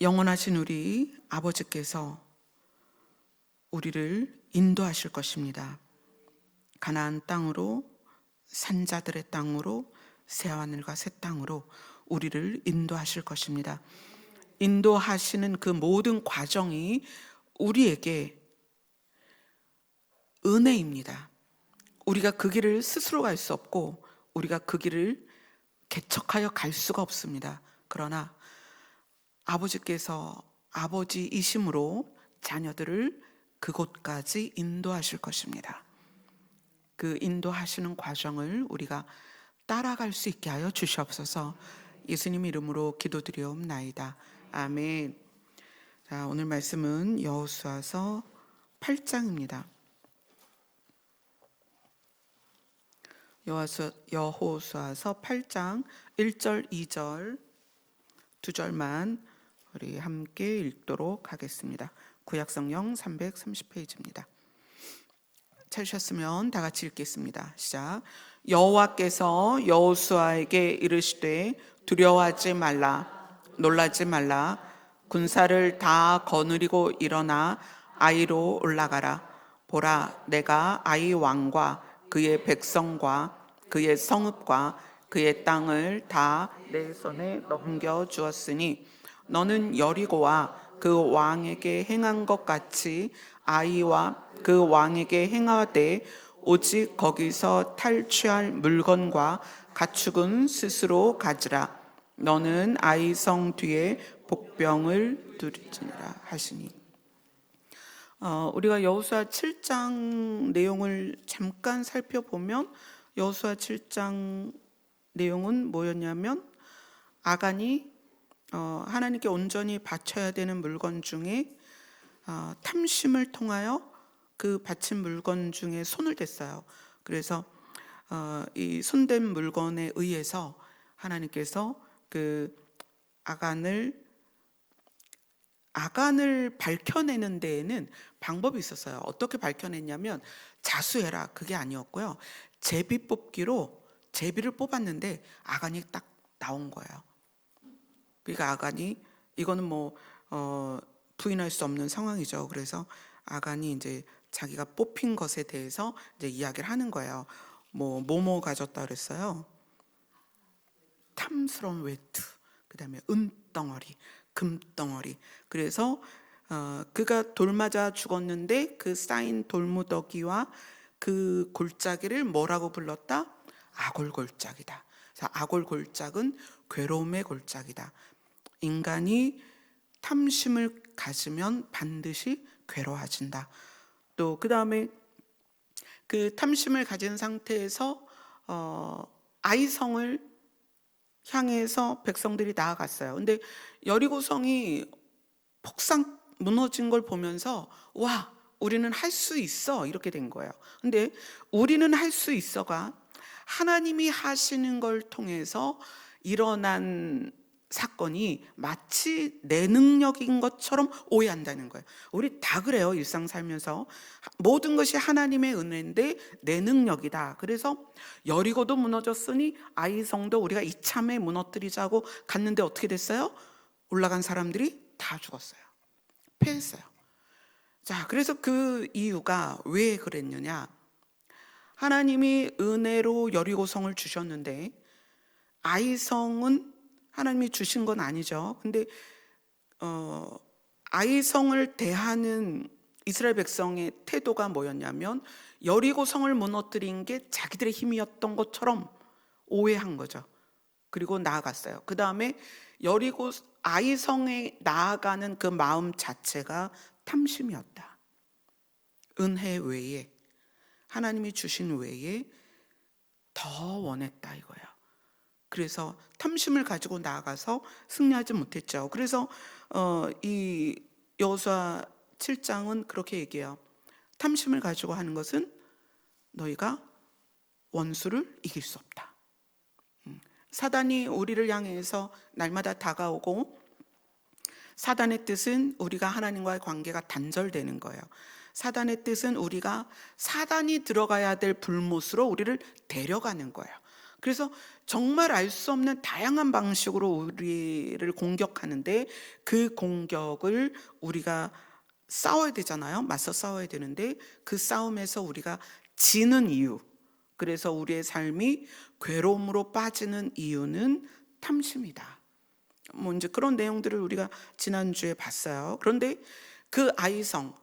영원하신 우리 아버지께서 우리를 인도하실 것입니다. 가나안 땅으로, 산자들의 땅으로, 새하늘과 새 땅으로 우리를 인도하실 것입니다. 인도하시는 그 모든 과정이 우리에게 은혜입니다. 우리가 그 길을 스스로 갈 수 없고 우리가 그 길을 개척하여 갈 수가 없습니다. 그러나 아버지께서 아버지이심으로 자녀들을 그곳까지 인도하실 것입니다. 그 인도하시는 과정을 우리가 따라갈 수 있게 하여 주시옵소서. 예수님 이름으로 기도드리옵나이다. 아멘. 자, 오늘 말씀은 여호수아서 8장입니다. 여호수아서 8장 1절, 2절, 2절만 우리 함께 읽도록 하겠습니다. 구약성경 330페이지입니다. 찾으셨으면 다 같이 읽겠습니다. 시작. 여호와께서 여호수아에게 이르시되 두려워하지 말라, 놀라지 말라. 군사를 다 거느리고 일어나 아이로 올라가라. 보라, 내가 아이 왕과 그의 백성과 그의 성읍과 그의 땅을 다 내 손에 넘겨 주었으니 너는 여리고와 그 왕에게 행한 것 같이 아이와 그 왕에게 행하되 오직 거기서 탈취할 물건과 가축은 스스로 가지라. 너는 아이 성 뒤에 복병을 두리지니라 하시니. 우리가 여호수아 7장 내용을 잠깐 살펴보면 여호수아 7장 내용은 뭐였냐면 아간이 하나님께 온전히 바쳐야 되는 물건 중에 탐심을 통하여 그 바친 물건 중에 손을 댔어요. 그래서 이 손댄 물건에 의해서 하나님께서 그 아간을 밝혀내는 데에는 방법이 있었어요. 어떻게 밝혀냈냐면 자수해라, 그게 아니었고요. 제비 뽑기로 제비를 뽑았는데 아간이 딱 나온 거예요. 그러니까 아간이, 이거는 부인할 수 없는 상황이죠. 그래서 아간이 이제 자기가 뽑힌 것에 대해서 이제 이야기를 하는 거예요. 뭐뭐 가졌다 그랬어요. 탐스러운 외투, 그다음에 은덩어리, 금덩어리. 그래서 그가 돌 맞아 죽었는데 그 쌓인 돌무더기와 그 골짜기를 뭐라고 불렀다? 아골골짜기다. 아골골짝은 괴로움의 골짜기다. 인간이 탐심을 가지면 반드시 괴로워진다. 또 그 다음에 그 탐심을 가진 상태에서 아이성을 향해서 백성들이 나아갔어요. 근데 여리고성이 폭삭 무너진 걸 보면서 와, 우리는 할 수 있어, 이렇게 된 거예요. 근데 우리는 할 수 있어가 하나님이 하시는 걸 통해서 일어난 사건이 마치 내 능력인 것처럼 오해한다는 거예요. 우리 다 그래요. 일상 살면서 모든 것이 하나님의 은혜인데 내 능력이다. 그래서 여리고도 무너졌으니 아이성도 우리가 이참에 무너뜨리자고 갔는데 어떻게 됐어요? 올라간 사람들이 다 죽었어요. 패했어요. 자, 그래서 그 이유가 왜 그랬느냐? 하나님이 은혜로 여리고성을 주셨는데 아이성은 하나님이 주신 건 아니죠. 근데 아이성을 대하는 이스라엘 백성의 태도가 뭐였냐면 여리고성을 무너뜨린 게 자기들의 힘이었던 것처럼 오해한 거죠. 그리고 나아갔어요. 그 다음에 여리고 아이성에 나아가는 그 마음 자체가 탐심이었다. 은혜 외에, 하나님이 주신 외에 더 원했다 이거예요. 그래서 탐심을 가지고 나아가서 승리하지 못했죠. 그래서 이 여호수아 7장은 그렇게 얘기해요. 탐심을 가지고 하는 것은 너희가 원수를 이길 수 없다. 사단이 우리를 향해서 날마다 다가오고 사단의 뜻은 우리가 하나님과의 관계가 단절되는 거예요. 사단의 뜻은 우리가 사단이 들어가야 될 불못으로 우리를 데려가는 거예요. 그래서 정말 알 수 없는 다양한 방식으로 우리를 공격하는데, 그 공격을 우리가 싸워야 되잖아요. 맞서 싸워야 되는데, 그 싸움에서 우리가 지는 이유, 그래서 우리의 삶이 괴로움으로 빠지는 이유는 탐심이다. 뭐 이제 그런 내용들을 우리가 지난주에 봤어요. 그런데 그 아이성,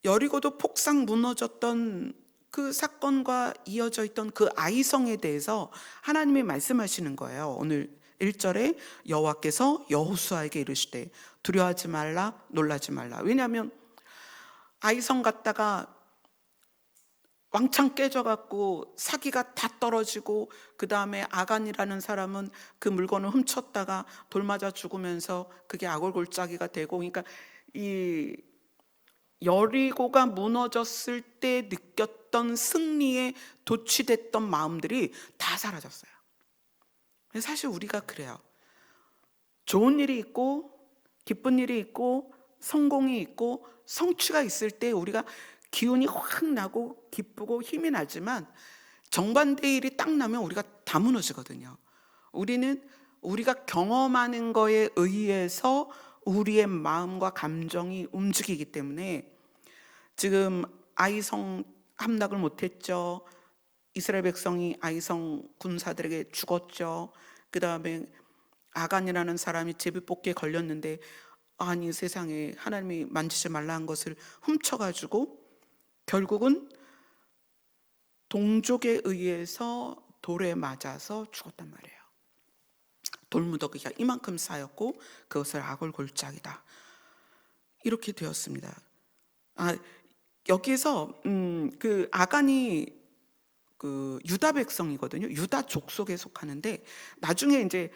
여리고도 폭삭 무너졌던 그 사건과 이어져 있던 그 아이성에 대해서 하나님이 말씀하시는 거예요. 오늘 1절에 여호와께서 여호수아에게 이르시되 두려워하지 말라, 놀라지 말라. 왜냐하면 아이성 갔다가 왕창 깨져갖고 사기가 다 떨어지고, 그 다음에 아간이라는 사람은 그 물건을 훔쳤다가 돌 맞아 죽으면서 그게 아골골짜기가 되고, 그러니까 이 여리고가 무너졌을 때 느꼈던 승리에 도취됐던 마음들이 다 사라졌어요. 사실 우리가 그래요. 좋은 일이 있고 기쁜 일이 있고 성공이 있고 성취가 있을 때 우리가 기운이 확 나고 기쁘고 힘이 나지만, 정반대의 일이 딱 나면 우리가 다 무너지거든요. 우리는 우리가 경험하는 거에 의해서 우리의 마음과 감정이 움직이기 때문에, 지금 아이성 함락을 못했죠. 이스라엘 백성이 아이성 군사들에게 죽었죠. 그 다음에 아간이라는 사람이 제비뽑기에 걸렸는데, 아니 세상에 하나님이 만지지 말라 한 것을 훔쳐가지고 결국은 동족에 의해서 돌에 맞아서 죽었단 말이에요. 돌무더기가 이만큼 쌓였고 그것을 아골골짜기다, 이렇게 되었습니다. 여기서 그 아간이 그 유다 백성이거든요. 유다 족속에 속하는데, 나중에 이제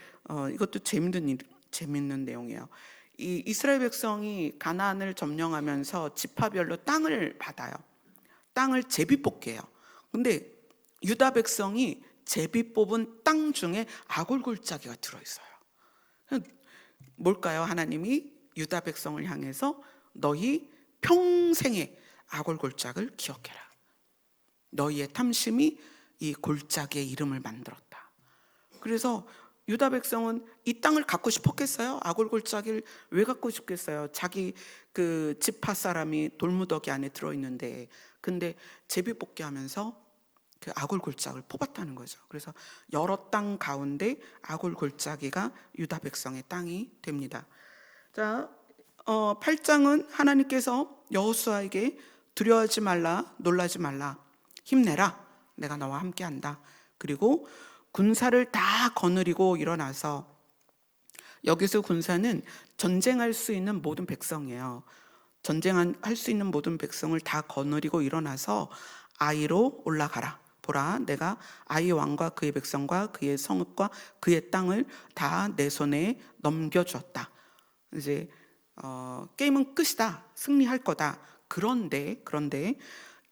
이것도 재밌는 내용이에요. 이 이스라엘 백성이 가나안을 점령하면서 지파별로 땅을 받아요. 땅을 제비 뽑게요. 근데 유다 백성이 제비 뽑은 땅 중에 아골골짜기가 들어있어요. 뭘까요? 하나님이 유다 백성을 향해서 너희 평생의 아골골짜기를 기억해라. 너희의 탐심이 이 골짜기의 이름을 만들었다. 그래서 유다 백성은 이 땅을 갖고 싶었겠어요? 아골골짜기를 왜 갖고 싶겠어요? 자기 그 지파 사람이 돌무더기 안에 들어있는데. 근데 제비뽑기 하면서 그 아골골짜기를 뽑았다는 거죠. 그래서 여러 땅 가운데 아골골짜기가 유다 백성의 땅이 됩니다. 자, 8장은 하나님께서 여호수아에게 두려워하지 말라, 놀라지 말라, 힘내라, 내가 너와 함께한다. 그리고 군사를 다 거느리고 일어나서, 여기서 군사는 전쟁할 수 있는 모든 백성이에요. 전쟁할 수 있는 모든 백성을 다 거느리고 일어나서 아이로 올라가라. 보라, 내가 아이 왕과 그의 백성과 그의 성읍과 그의 땅을 다 내 손에 넘겨주었다. 이제 게임은 끝이다, 승리할 거다. 그런데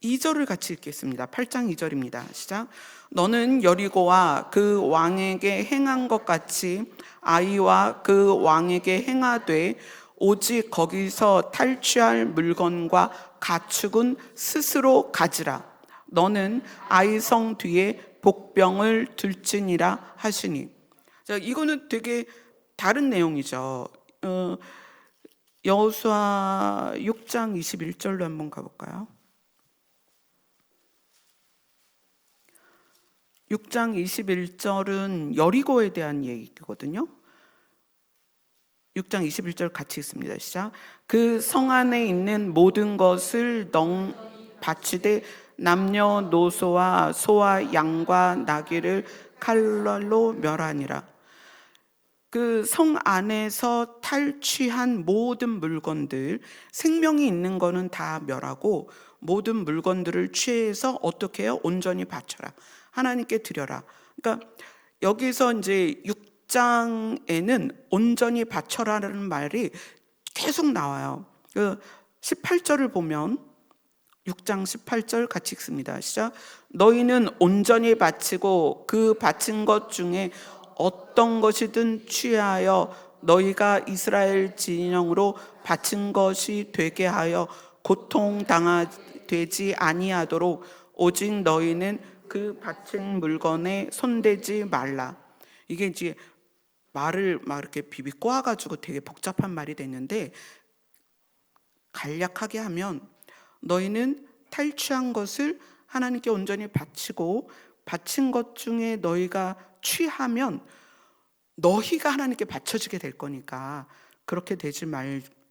2절을 같이 읽겠습니다. 8장 2절입니다. 시작. 너는 여리고와 그 왕에게 행한 것 같이 아이와 그 왕에게 행하되, 오직 거기서 탈취할 물건과 가축은 스스로 가지라. 너는 아이성 뒤에 복병을 둘지니라 하시니. 자, 이거는 되게 다른 내용이죠. 여호수아 6장 21절로 한번 가볼까요? 6장 21절은 여리고에 대한 얘기거든요. 6장 21절 같이 읽습니다. 시작. 그 성 안에 있는 모든 것을 바치되 남녀노소와 소와 양과 나귀를 칼날로 멸하니라. 그 성 안에서 탈취한 모든 물건들, 생명이 있는 거는 다 멸하고 모든 물건들을 취해서 어떻게 해요? 온전히 바쳐라, 하나님께 드려라. 그러니까 여기서 이제 6장에는 온전히 바쳐라라는 말이 계속 나와요. 그 18절을 보면 6장 18절 같이 읽습니다. 시작. 너희는 온전히 바치고 그 바친 것 중에 어떤 것이든 취하여 너희가 이스라엘 진영으로 바친 것이 되게 하여 고통당하지 아니하도록, 오직 너희는 그 바친 물건에 손대지 말라. 이게 이제 말을 막 이렇게 비비 꼬아가지고 되게 복잡한 말이 됐는데, 간략하게 하면 너희는 탈취한 것을 하나님께 온전히 바치고 바친 것 중에 너희가 취하면 너희가 하나님께 바쳐지게 될 거니까 그렇게 되지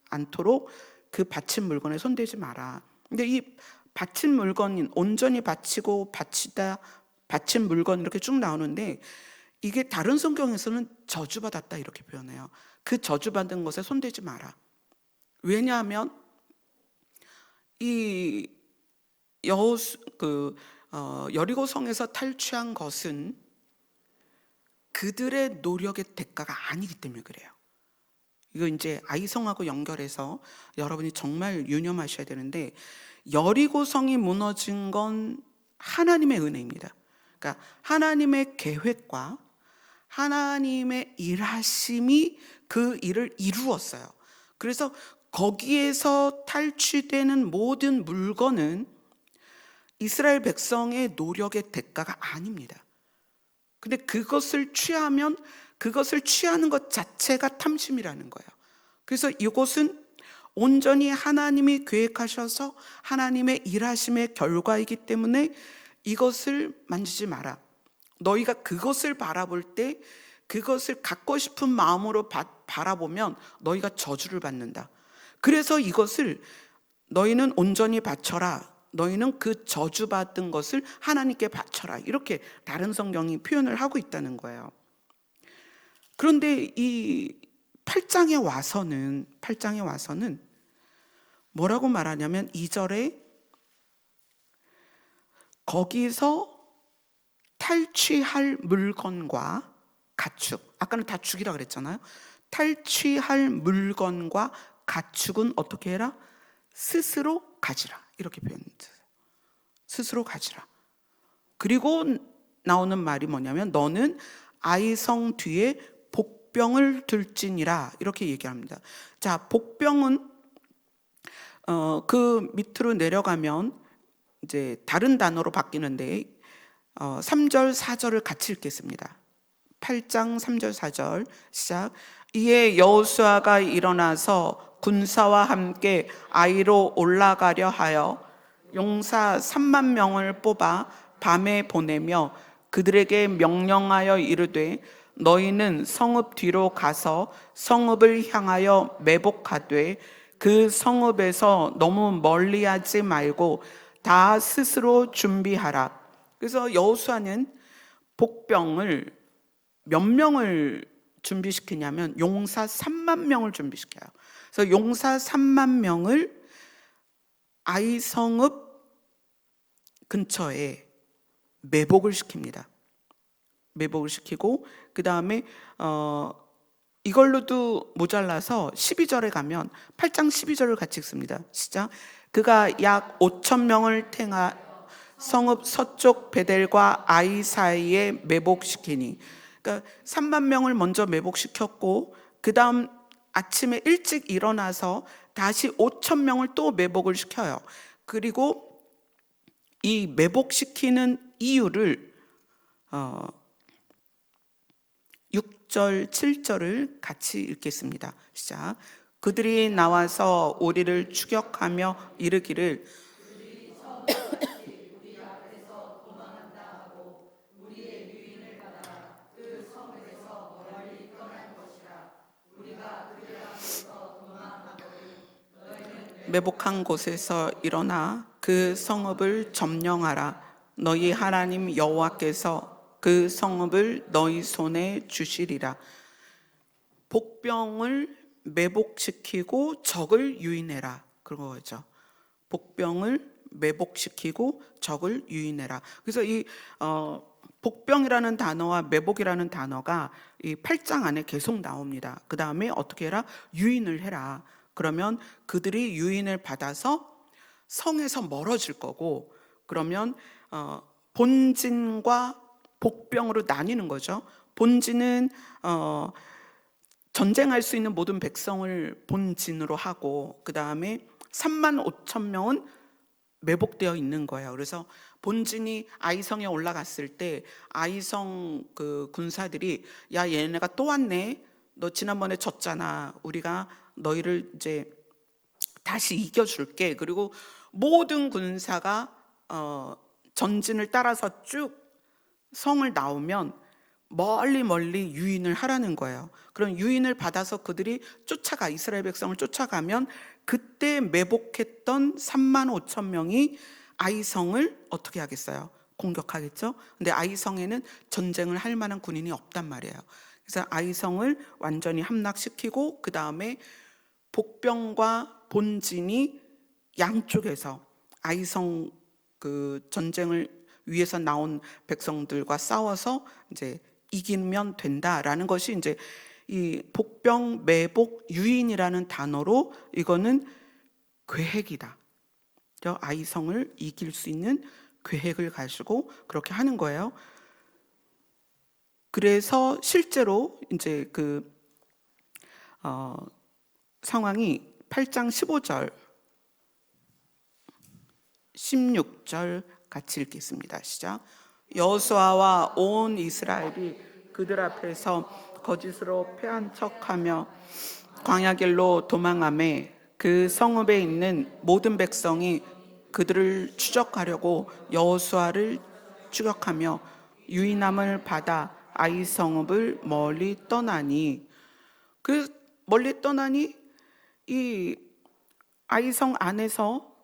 않도록 그 바친 물건에 손대지 마라. 근데 이 바친 물건인 온전히 바치고 바치다 바친 물건 이렇게 쭉 나오는데, 이게 다른 성경에서는 저주받았다 이렇게 표현해요. 그 저주받은 것에 손대지 마라. 왜냐하면 이 여리고 성에서 탈취한 것은 그들의 노력의 대가가 아니기 때문에 그래요. 이거 이제 아이성하고 연결해서 여러분이 정말 유념하셔야 되는데, 여리고 성이 무너진 건 하나님의 은혜입니다. 그러니까 하나님의 계획과 하나님의 일하심이 그 일을 이루었어요. 그래서 거기에서 탈취되는 모든 물건은 이스라엘 백성의 노력의 대가가 아닙니다. 근데 그것을 취하면 그것을 취하는 것 자체가 탐심이라는 거예요. 그래서 이것은 온전히 하나님이 계획하셔서 하나님의 일하심의 결과이기 때문에 이것을 만지지 마라. 너희가 그것을 바라볼 때 그것을 갖고 싶은 마음으로 바라보면 너희가 저주를 받는다. 그래서 이것을 너희는 온전히 바쳐라. 너희는 그 저주받은 것을 하나님께 바쳐라. 이렇게 다른 성경이 표현을 하고 있다는 거예요. 그런데 이 8장에 와서는 뭐라고 말하냐면 2절에 거기서 탈취할 물건과 가축, 아까는 다 죽이라 그랬잖아요. 탈취할 물건과 가축은 어떻게 해라? 스스로 가지라. 이렇게 표현했어요. 스스로 가지라. 그리고 나오는 말이 뭐냐면 너는 아이성 뒤에 복병을 들지니라. 이렇게 얘기합니다. 자, 복병은 그 밑으로 내려가면 이제 다른 단어로 바뀌는데 3절 4절을 같이 읽겠습니다. 8장 3절 4절 시작. 이에 여호수아가 일어나서 군사와 함께 아이로 올라가려 하여 용사 3만 명을 뽑아 밤에 보내며 그들에게 명령하여 이르되 너희는 성읍 뒤로 가서 성읍을 향하여 매복하되 그 성읍에서 너무 멀리하지 말고 다 스스로 준비하라. 그래서 여호수아는 복병을 몇 명을 준비시키냐면 용사 3만 명을 준비시켜요. 그래서 용사 3만 명을 아이 성읍 근처에 매복을 시킵니다. 매복을 시키고 그 다음에 이걸로도 모자라서 12절에 가면 8장 12절을 같이 읽습니다. 시작. 그가 약 5천 명을 탱하 성읍 서쪽 베델과 아이 사이에 매복시키니, 그러니까 3만 명을 먼저 매복시켰고 그 다음 아침에 일찍 일어나서 다시 5천 명을 또 매복을 시켜요. 그리고 이 매복시키는 이유를 6절 7절을 같이 읽겠습니다. 시작. 그들이 나와서 우리를 추격하며 이르기를 매복한 곳에서 일어나 그 성읍을 점령하라. 너희 하나님 여호와께서 그 성읍을 너희 손에 주시리라. 복병을 매복시키고 적을 유인해라. 그런 거죠. 복병을 매복시키고 적을 유인해라. 그래서 이 복병이라는 단어와 매복이라는 단어가 이 8장 안에 계속 나옵니다. 그 다음에 어떻게 해라? 유인을 해라. 그러면 그들이 유인을 받아서 성에서 멀어질 거고, 그러면 본진과 복병으로 나뉘는 거죠. 본진은 전쟁할 수 있는 모든 백성을 본진으로 하고 그 다음에 3만 5천 명은 매복되어 있는 거예요. 그래서 본진이 아이성에 올라갔을 때 아이성 그 군사들이 야 얘네가 또 왔네. 너 지난번에 졌잖아. 우리가 너희를 이제 다시 이겨줄게. 그리고 모든 군사가 전진을 따라서 쭉 성을 나오면 멀리 멀리 유인을 하라는 거예요. 그런 유인을 받아서 그들이 쫓아가 이스라엘 백성을 쫓아가면 그때 매복했던 3만 5천 명이 아이성을 어떻게 하겠어요? 공격하겠죠. 근데 아이성에는 전쟁을 할 만한 군인이 없단 말이에요. 그래서 아이성을 완전히 함락시키고 그 다음에 복병과 본진이 양쪽에서 아이성 그 전쟁을 위해서 나온 백성들과 싸워서 이제 이기면 된다라는 것이 이제 이 복병 매복 유인이라는 단어로 이거는 계획이다. 아이성을 이길 수 있는 계획을 가지고 그렇게 하는 거예요. 그래서 실제로 이제 그 상황이 8장 15절 16절 같이 읽겠습니다. 시작. 여호수아와 온 이스라엘이 그들 앞에서 거짓으로 패한 척하며 광야길로 도망하매 그 성읍에 있는 모든 백성이 그들을 추적하려고 여호수아를 추격하며 유인함을 받아 아이 성읍을 멀리 떠나니 그 멀리 떠나니 이 아이성 안에서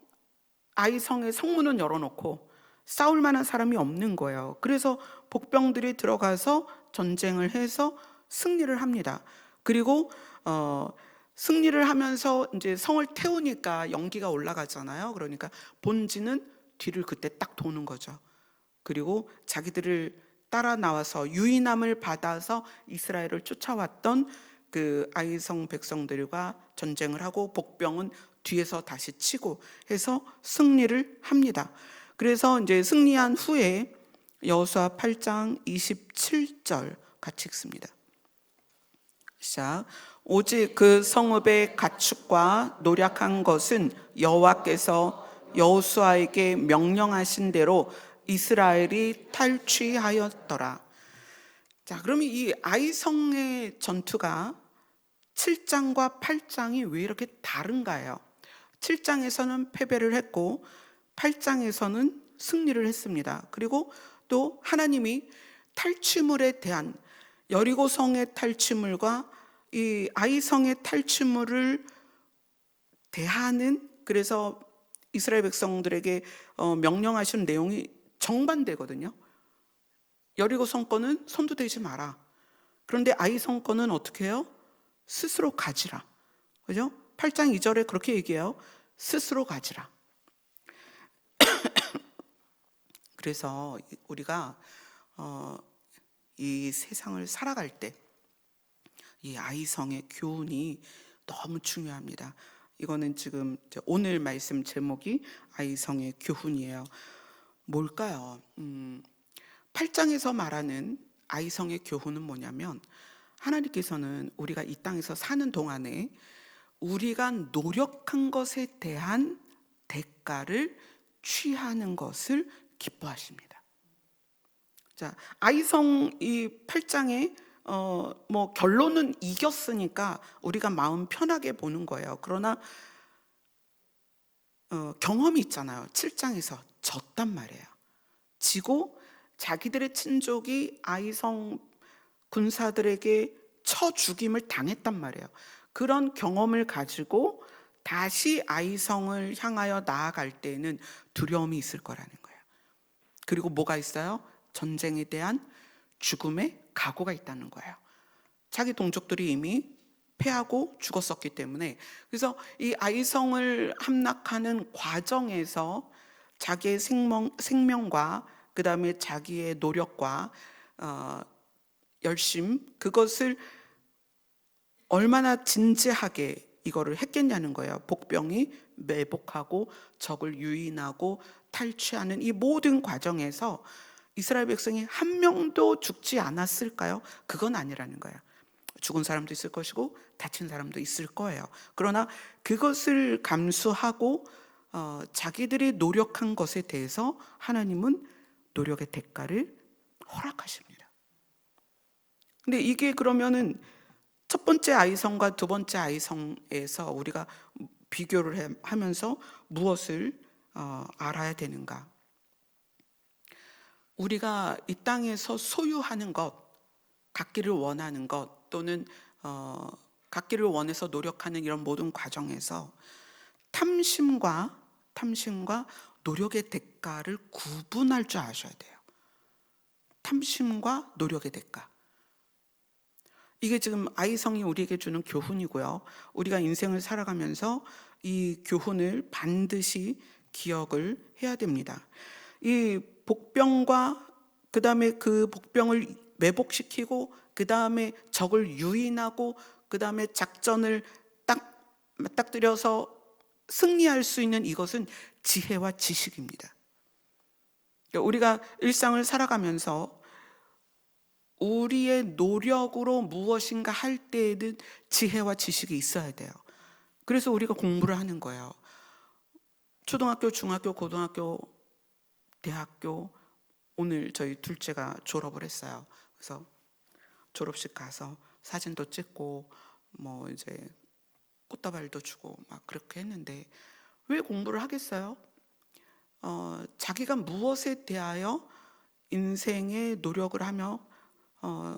아이성의 성문은 열어놓고 싸울 만한 사람이 없는 거예요. 그래서 복병들이 들어가서 전쟁을 해서 승리를 합니다. 그리고 승리를 하면서 이제 성을 태우니까 연기가 올라가잖아요. 그러니까 본진은 뒤를 그때 딱 도는 거죠. 그리고 자기들을 따라 나와서 유인함을 받아서 이스라엘을 쫓아왔던 그 아이성 백성들과 전쟁을 하고 복병은 뒤에서 다시 치고 해서 승리를 합니다. 그래서 이제 승리한 후에 여호수아 8장 27절 같이 읽습니다. 시작. 오직 그 성읍의 가축과 노략한 것은 여호와께서 여호수아에게 명령하신 대로 이스라엘이 탈취하였더라. 자, 그러면 이 아이성의 전투가 7장과 8장이 왜 이렇게 다른가요? 7장에서는 패배를 했고 8장에서는 승리를 했습니다. 그리고 또 하나님이 탈취물에 대한 여리고성의 탈취물과 이 아이성의 탈취물을 대하는 그래서 이스라엘 백성들에게 명령하신 내용이 정반대거든요. 여리고성 거는 손도 대지 마라. 그런데 아이성 거는 어떻게 해요? 스스로 가지라. 그죠? 8장 2절에 그렇게 얘기해요. 스스로 가지라. 그래서 우리가 이 세상을 살아갈 때 이 아이성의 교훈이 너무 중요합니다. 이거는 지금 오늘 말씀 제목이 아이성의 교훈이에요. 뭘까요? 8장에서 말하는 아이성의 교훈은 뭐냐면 하나님께서는 우리가 이 땅에서 사는 동안에 우리가 노력한 것에 대한 대가를 취하는 것을 기뻐하십니다. 자, 아이성 이 8장에 뭐 결론은 이겼으니까 우리가 마음 편하게 보는 거예요. 그러나 경험이 있잖아요. 7장에서 졌단 말이에요. 지고 자기들의 친족이 아이성 군사들에게 쳐 죽임을 당했단 말이에요. 그런 경험을 가지고 다시 아이성을 향하여 나아갈 때에는 두려움이 있을 거라는 거예요. 그리고 뭐가 있어요? 전쟁에 대한 죽음의 각오가 있다는 거예요. 자기 동족들이 이미 패하고 죽었었기 때문에. 그래서 이 아이성을 함락하는 과정에서 자기의 생명과 그 다음에 자기의 노력과 열심, 그것을 얼마나 진지하게 이거를 했겠냐는 거예요. 복병이 매복하고 적을 유인하고 탈취하는 이 모든 과정에서 이스라엘 백성이 한 명도 죽지 않았을까요? 그건 아니라는 거예요. 죽은 사람도 있을 것이고 다친 사람도 있을 거예요. 그러나 그것을 감수하고 자기들이 노력한 것에 대해서 하나님은 노력의 대가를 허락하십니다. 근데 이게 그러면은 첫 번째 아이성과 두 번째 아이성에서 우리가 비교를 하면서 무엇을 알아야 되는가? 우리가 이 땅에서 소유하는 것, 갖기를 원하는 것, 또는 갖기를 원해서 노력하는 이런 모든 과정에서 탐심과 노력의 대가를 구분할 줄 아셔야 돼요. 탐심과 노력의 대가. 이게 지금 아이성이 우리에게 주는 교훈이고요. 우리가 인생을 살아가면서 이 교훈을 반드시 기억을 해야 됩니다. 이 복병과 그 다음에 그 복병을 매복시키고 그 다음에 적을 유인하고 그 다음에 작전을 딱 맞닥뜨려서 승리할 수 있는 이것은 지혜와 지식입니다. 우리가 일상을 살아가면서 우리의 노력으로 무엇인가 할 때에는 지혜와 지식이 있어야 돼요. 그래서 우리가 공부를 하는 거예요. 초등학교, 중학교, 고등학교, 대학교, 오늘 저희 둘째가 졸업을 했어요. 그래서 졸업식 가서 사진도 찍고 뭐 이제 꽃다발도 주고 막 그렇게 했는데 왜 공부를 하겠어요? 자기가 무엇에 대하여 인생의 노력을 하며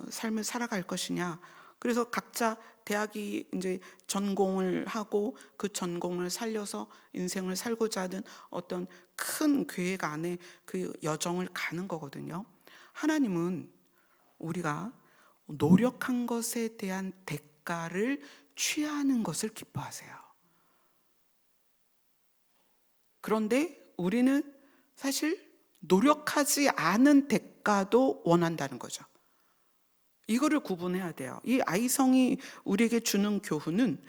삶을 살아갈 것이냐. 그래서 각자 대학이 이제 전공을 하고 그 전공을 살려서 인생을 살고자 하는 어떤 큰 계획 안에 그 여정을 가는 거거든요. 하나님은 우리가 노력한 것에 대한 대가를 취하는 것을 기뻐하세요. 그런데 우리는 사실 노력하지 않은 대가도 원한다는 거죠. 이거를 구분해야 돼요. 이 아이성이 우리에게 주는 교훈은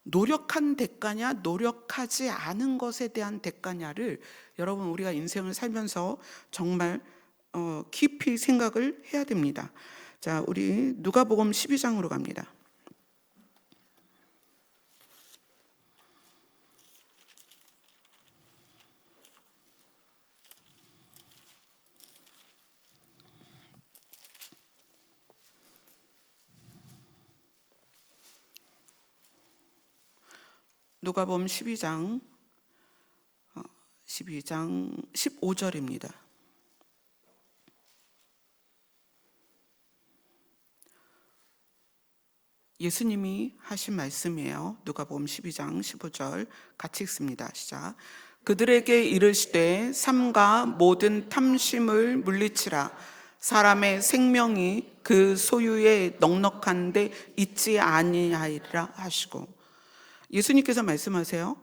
노력한 대가냐 노력하지 않은 것에 대한 대가냐를 여러분 우리가 인생을 살면서 정말 깊이 생각을 해야 됩니다. 자, 우리 누가복음 12장으로 갑니다. 누가복음 12장 15절입니다. 예수님이 하신 말씀이에요. 누가복음 12장 15절 같이 읽습니다. 시작. 그들에게 이르시되 삼가 모든 탐심을 물리치라. 사람의 생명이 그 소유에 넉넉한데 있지 아니하리라 하시고. 예수님께서 말씀하세요.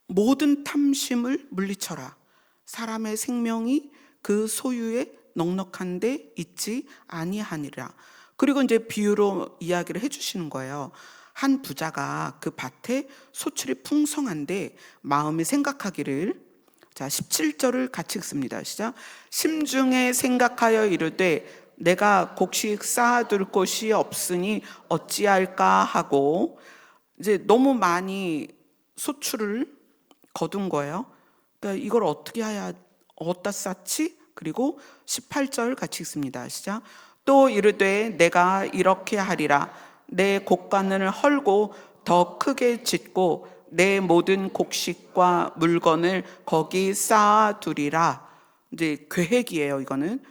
모든 탐심을 물리쳐라. 사람의 생명이 그 소유에 넉넉한데 있지 아니하니라. 그리고 이제 비유로 이야기를 해주시는 거예요. 한 부자가 그 밭에 소출이 풍성한데 마음이 생각하기를, 자 17절을 같이 읽습니다. 시작. 심중에 생각하여 이르되 내가 곡식 쌓아둘 곳이 없으니 어찌할까 하고, 이제 너무 많이 소출을 거둔 거예요. 그러니까 이걸 어떻게 해야 어디다 쌓지? 그리고 18절 같이 읽습니다. 시작. 또 이르되 내가 이렇게 하리라. 내 곡간을 헐고 더 크게 짓고 내 모든 곡식과 물건을 거기 쌓아두리라. 이제 계획이에요. 이거는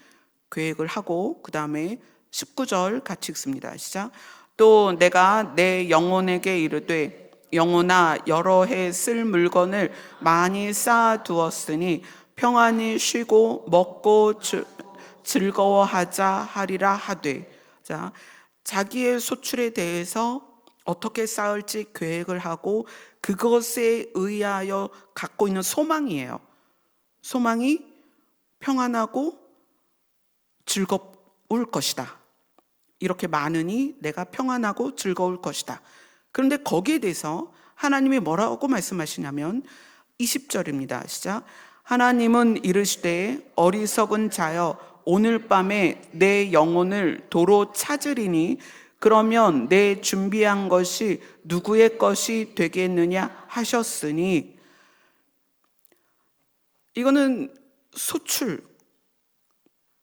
계획을 하고 그 다음에 19절 같이 읽습니다. 시작. 또 내가 내 영혼에게 이르되 영혼아 여러 해 쓸 물건을 많이 쌓아두었으니 평안히 쉬고 먹고 즐거워하자 하리라 하되. 자, 자기의 소출에 대해서 어떻게 쌓을지 계획을 하고 그것에 의하여 갖고 있는 소망이에요. 소망이 평안하고 즐거울 것이다. 이렇게 많으니 내가 평안하고 즐거울 것이다. 그런데 거기에 대해서 하나님이 뭐라고 말씀하시냐면 20절입니다. 시작. 하나님은 이르시되 어리석은 자여 오늘 밤에 내 영혼을 도로 찾으리니 그러면 내 준비한 것이 누구의 것이 되겠느냐 하셨으니. 이거는 소출,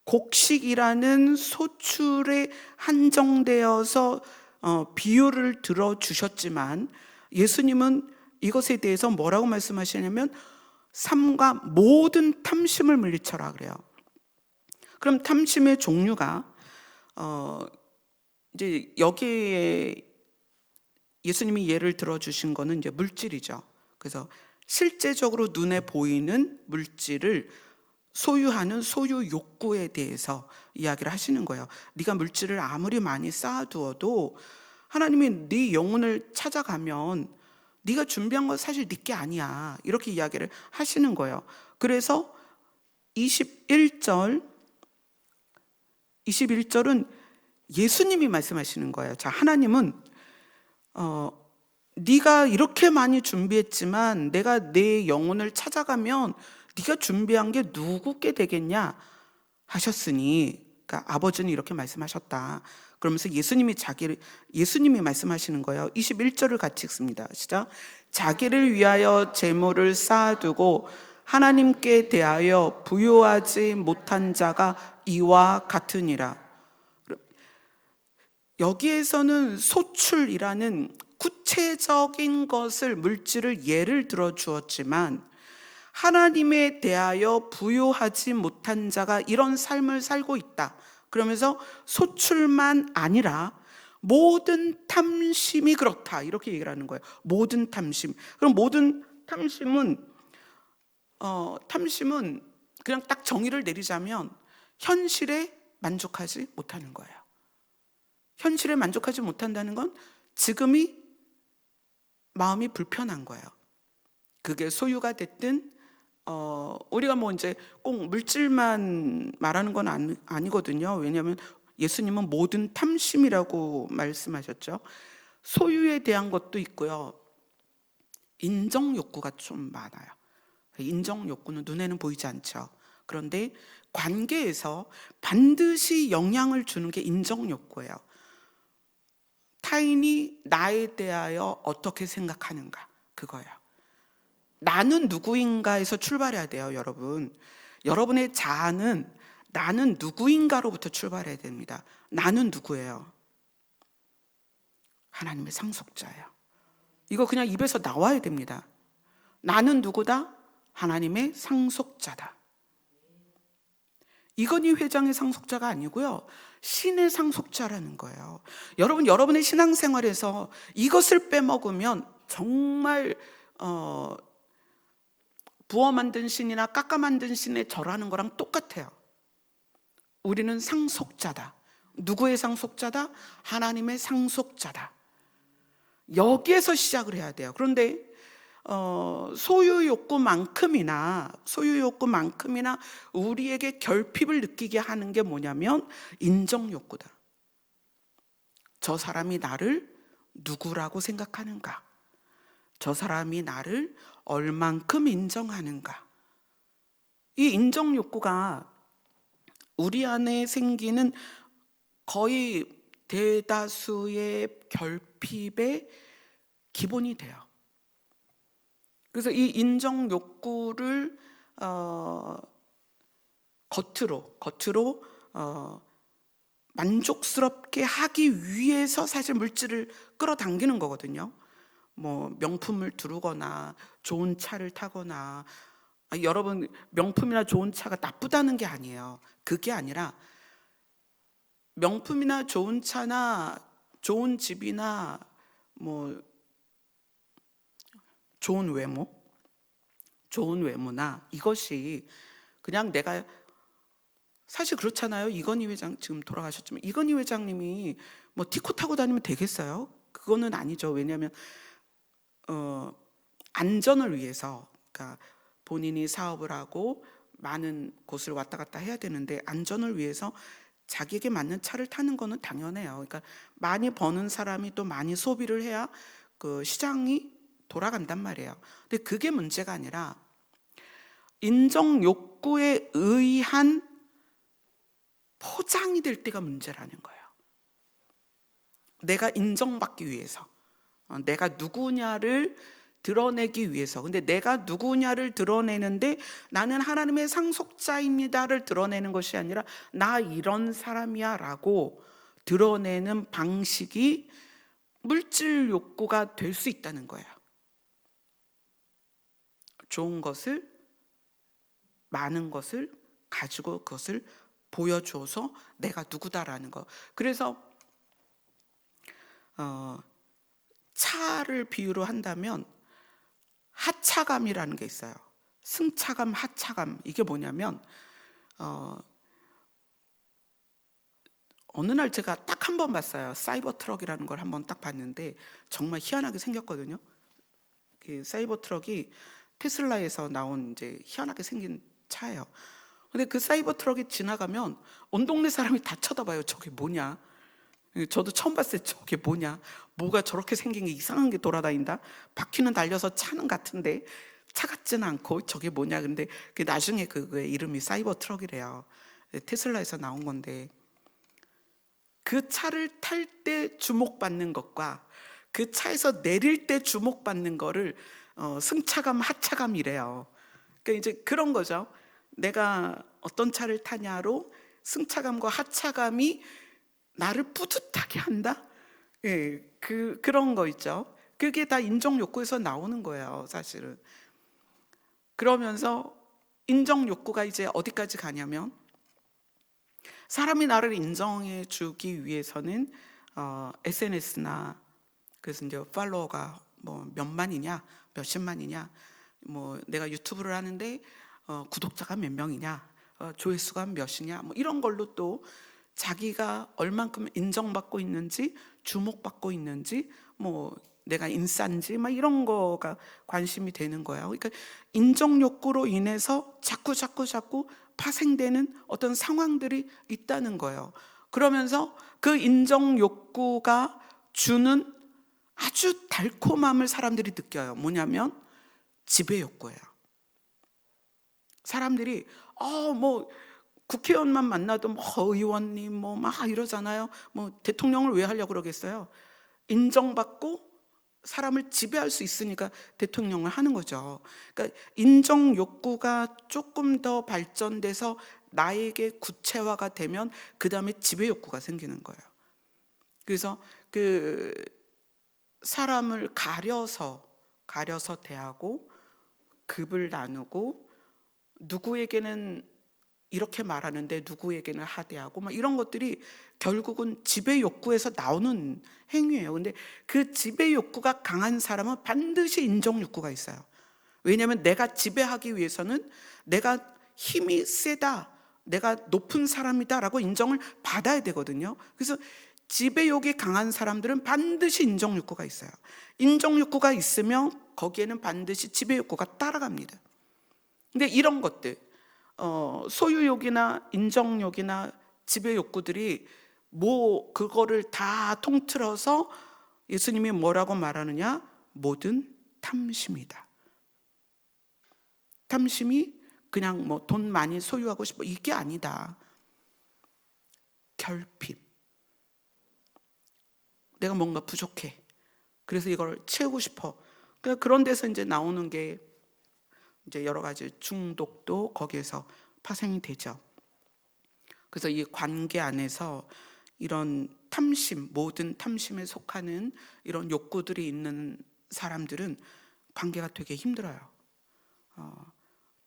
곡식이라는 소출에 한정되어서 비유를 들어주셨지만 예수님은 이것에 대해서 뭐라고 말씀하시냐면 삼가 모든 탐심을 물리쳐라 그래요. 그럼 탐심의 종류가 이제 여기에 예수님이 예를 들어주신 거는 이제 물질이죠. 그래서 실제적으로 눈에 보이는 물질을 소유하는 소유 욕구에 대해서 이야기를 하시는 거예요. 네가 물질을 아무리 많이 쌓아두어도 하나님이 네 영혼을 찾아가면 네가 준비한 건 사실 네 게 아니야. 이렇게 이야기를 하시는 거예요. 그래서 21절은 예수님이 말씀하시는 거예요. 자, 하나님은 네가 이렇게 많이 준비했지만 내가 내 영혼을 찾아가면 네가 준비한 게 누구께 되겠냐 하셨으니, 그러니까 아버지는 이렇게 말씀하셨다. 그러면서 예수님이 말씀하시는 거예요. 21절을 같이 읽습니다. 시작. 자기를 위하여 재물을 쌓아두고 하나님께 대하여 부요하지 못한 자가 이와 같으니라. 여기에서는 소출이라는 구체적인 것을, 물질을 예를 들어 주었지만 하나님에 대하여 부요하지 못한 자가 이런 삶을 살고 있다. 그러면서 소출만 아니라 모든 탐심이 그렇다. 이렇게 얘기를 하는 거예요. 모든 탐심. 그럼 모든 탐심은 그냥 딱 정의를 내리자면 현실에 만족하지 못하는 거예요. 현실에 만족하지 못한다는 건 지금이 마음이 불편한 거예요. 그게 소유가 됐든 우리가 뭐 이제 꼭 물질만 말하는 건 아니거든요. 왜냐하면 예수님은 모든 탐심이라고 말씀하셨죠. 소유에 대한 것도 있고요. 인정 욕구가 좀 많아요. 인정 욕구는 눈에는 보이지 않죠. 그런데 관계에서 반드시 영향을 주는 게 인정 욕구예요. 타인이 나에 대하여 어떻게 생각하는가, 그거예요. 나는 누구인가에서 출발해야 돼요, 여러분. 여러분의 자아는 나는 누구인가로부터 출발해야 됩니다. 나는 누구예요? 하나님의 상속자예요. 이거 그냥 입에서 나와야 됩니다. 나는 누구다? 하나님의 상속자다. 이건희 회장의 상속자가 아니고요, 신의 상속자라는 거예요. 여러분, 여러분의 신앙생활에서 이것을 빼먹으면 정말 부어 만든 신이나 깎아 만든 신에 절하는 거랑 똑같아요. 우리는 상속자다. 누구의 상속자다? 하나님의 상속자다. 여기에서 시작을 해야 돼요. 그런데 소유 욕구만큼이나 우리에게 결핍을 느끼게 하는 게 뭐냐면 인정 욕구다. 저 사람이 나를 누구라고 생각하는가? 저 사람이 나를 얼만큼 인정하는가? 이 인정 욕구가 우리 안에 생기는 거의 대다수의 결핍의 기본이 돼요. 그래서 이 인정 욕구를 겉으로 만족스럽게 하기 위해서 사실 물질을 끌어당기는 거거든요. 뭐 명품을 두르거나 좋은 차를 타거나, 여러분, 명품이나 좋은 차가 나쁘다는 게 아니에요. 그게 아니라 명품이나 좋은 차나 좋은 집이나 뭐 좋은 외모나 이것이 그냥 내가, 사실 그렇잖아요. 이건희 회장 지금 돌아가셨지만 이건희 회장님이 뭐 티코 타고 다니면 되겠어요? 그거는 아니죠. 왜냐하면 안전을 위해서, 그러니까 본인이 사업을 하고 많은 곳을 왔다 갔다 해야 되는데 안전을 위해서 자기에게 맞는 차를 타는 거는 당연해요. 그러니까 많이 버는 사람이 또 많이 소비를 해야 그 시장이 돌아간단 말이에요. 근데 그게 문제가 아니라 인정 욕구에 의한 포장이 될 때가 문제라는 거예요. 내가 인정받기 위해서 내가 누구냐를 드러내기 위해서. 근데 내가 누구냐를 드러내는데 나는 하나님의 상속자입니다를 드러내는 것이 아니라 나 이런 사람이야 라고 드러내는 방식이 물질 욕구가 될 수 있다는 거예요. 좋은 것을, 많은 것을 가지고 그것을 보여줘서 내가 누구다라는 거. 그래서 차를 비유로 한다면 하차감이라는 게 있어요. 승차감, 하차감. 이게 뭐냐면 어느 날 제가 딱 한 번 봤어요. 사이버 트럭이라는 걸 한번 딱 봤는데 정말 희한하게 생겼거든요. 그 사이버 트럭이 테슬라에서 나온 이제 희한하게 생긴 차예요. 근데 그 사이버 트럭이 지나가면 온 동네 사람이 다 쳐다봐요. 저게 뭐냐? 저도 처음 봤을 때 저게 뭐냐? 뭐가 저렇게 생긴 게 이상한 게 돌아다닌다? 바퀴는 달려서 차는 같은데 차 같지는 않고 저게 뭐냐? 근데 그 나중에 그거의 이름이 사이버 트럭이래요. 테슬라에서 나온 건데 그 차를 탈 때 주목받는 것과 그 차에서 내릴 때 주목받는 거를 승차감, 하차감이래요. 그러니까 이제 그런 거죠. 내가 어떤 차를 타냐로 승차감과 하차감이 나를 뿌듯하게 한다? 예, 그런 거 있죠. 그게 다 인정 욕구에서 나오는 거예요, 사실은. 그러면서 인정 욕구가 이제 어디까지 가냐면 사람이 나를 인정해 주기 위해서는 SNS나 그래서 이제 팔로워가 뭐 몇만이냐, 몇십만이냐, 뭐 내가 유튜브를 하는데 구독자가 몇 명이냐, 조회수가 몇이냐, 뭐 이런 걸로 또 자기가 얼만큼 인정받고 있는지, 주목받고 있는지, 뭐 내가 인싸인지 막 이런 거가 관심이 되는 거야. 그러니까 인정 욕구로 인해서 자꾸 파생되는 어떤 상황들이 있다는 거예요. 그러면서 그 인정 욕구가 주는 아주 달콤함을 사람들이 느껴요. 뭐냐면 지배 욕구예요. 사람들이 뭐 국회의원만 만나도 뭐 의원님 뭐 막 이러잖아요. 뭐 대통령을 왜 하려고 그러겠어요? 인정받고 사람을 지배할 수 있으니까 대통령을 하는 거죠. 그러니까 인정 욕구가 조금 더 발전돼서 나에게 구체화가 되면 그 다음에 지배 욕구가 생기는 거예요. 그래서 그 사람을 가려서 대하고 급을 나누고 누구에게는 이렇게 말하는데 누구에게는 하대하고 막 이런 것들이 결국은 지배 욕구에서 나오는 행위예요. 근데 그 지배 욕구가 강한 사람은 반드시 인정 욕구가 있어요. 왜냐하면 내가 지배하기 위해서는 내가 힘이 세다, 내가 높은 사람이다라고 인정을 받아야 되거든요. 그래서 지배욕이 강한 사람들은 반드시 인정 욕구가 있어요. 인정 욕구가 있으면 거기에는 반드시 지배욕구가 따라갑니다. 근데 이런 것들 소유욕이나 인정욕이나 지배욕구들이 뭐 그거를 다 통틀어서 예수님이 뭐라고 말하느냐? 모든 탐심이다. 탐심이 그냥 뭐 돈 많이 소유하고 싶어 이게 아니다. 결핍. 내가 뭔가 부족해. 그래서 이걸 채우고 싶어. 그런 데서 이제 나오는 게 이제 여러 가지 중독도 거기에서 파생이 되죠. 그래서 이 관계 안에서 이런 탐심, 모든 탐심에 속하는 이런 욕구들이 있는 사람들은 관계가 되게 힘들어요.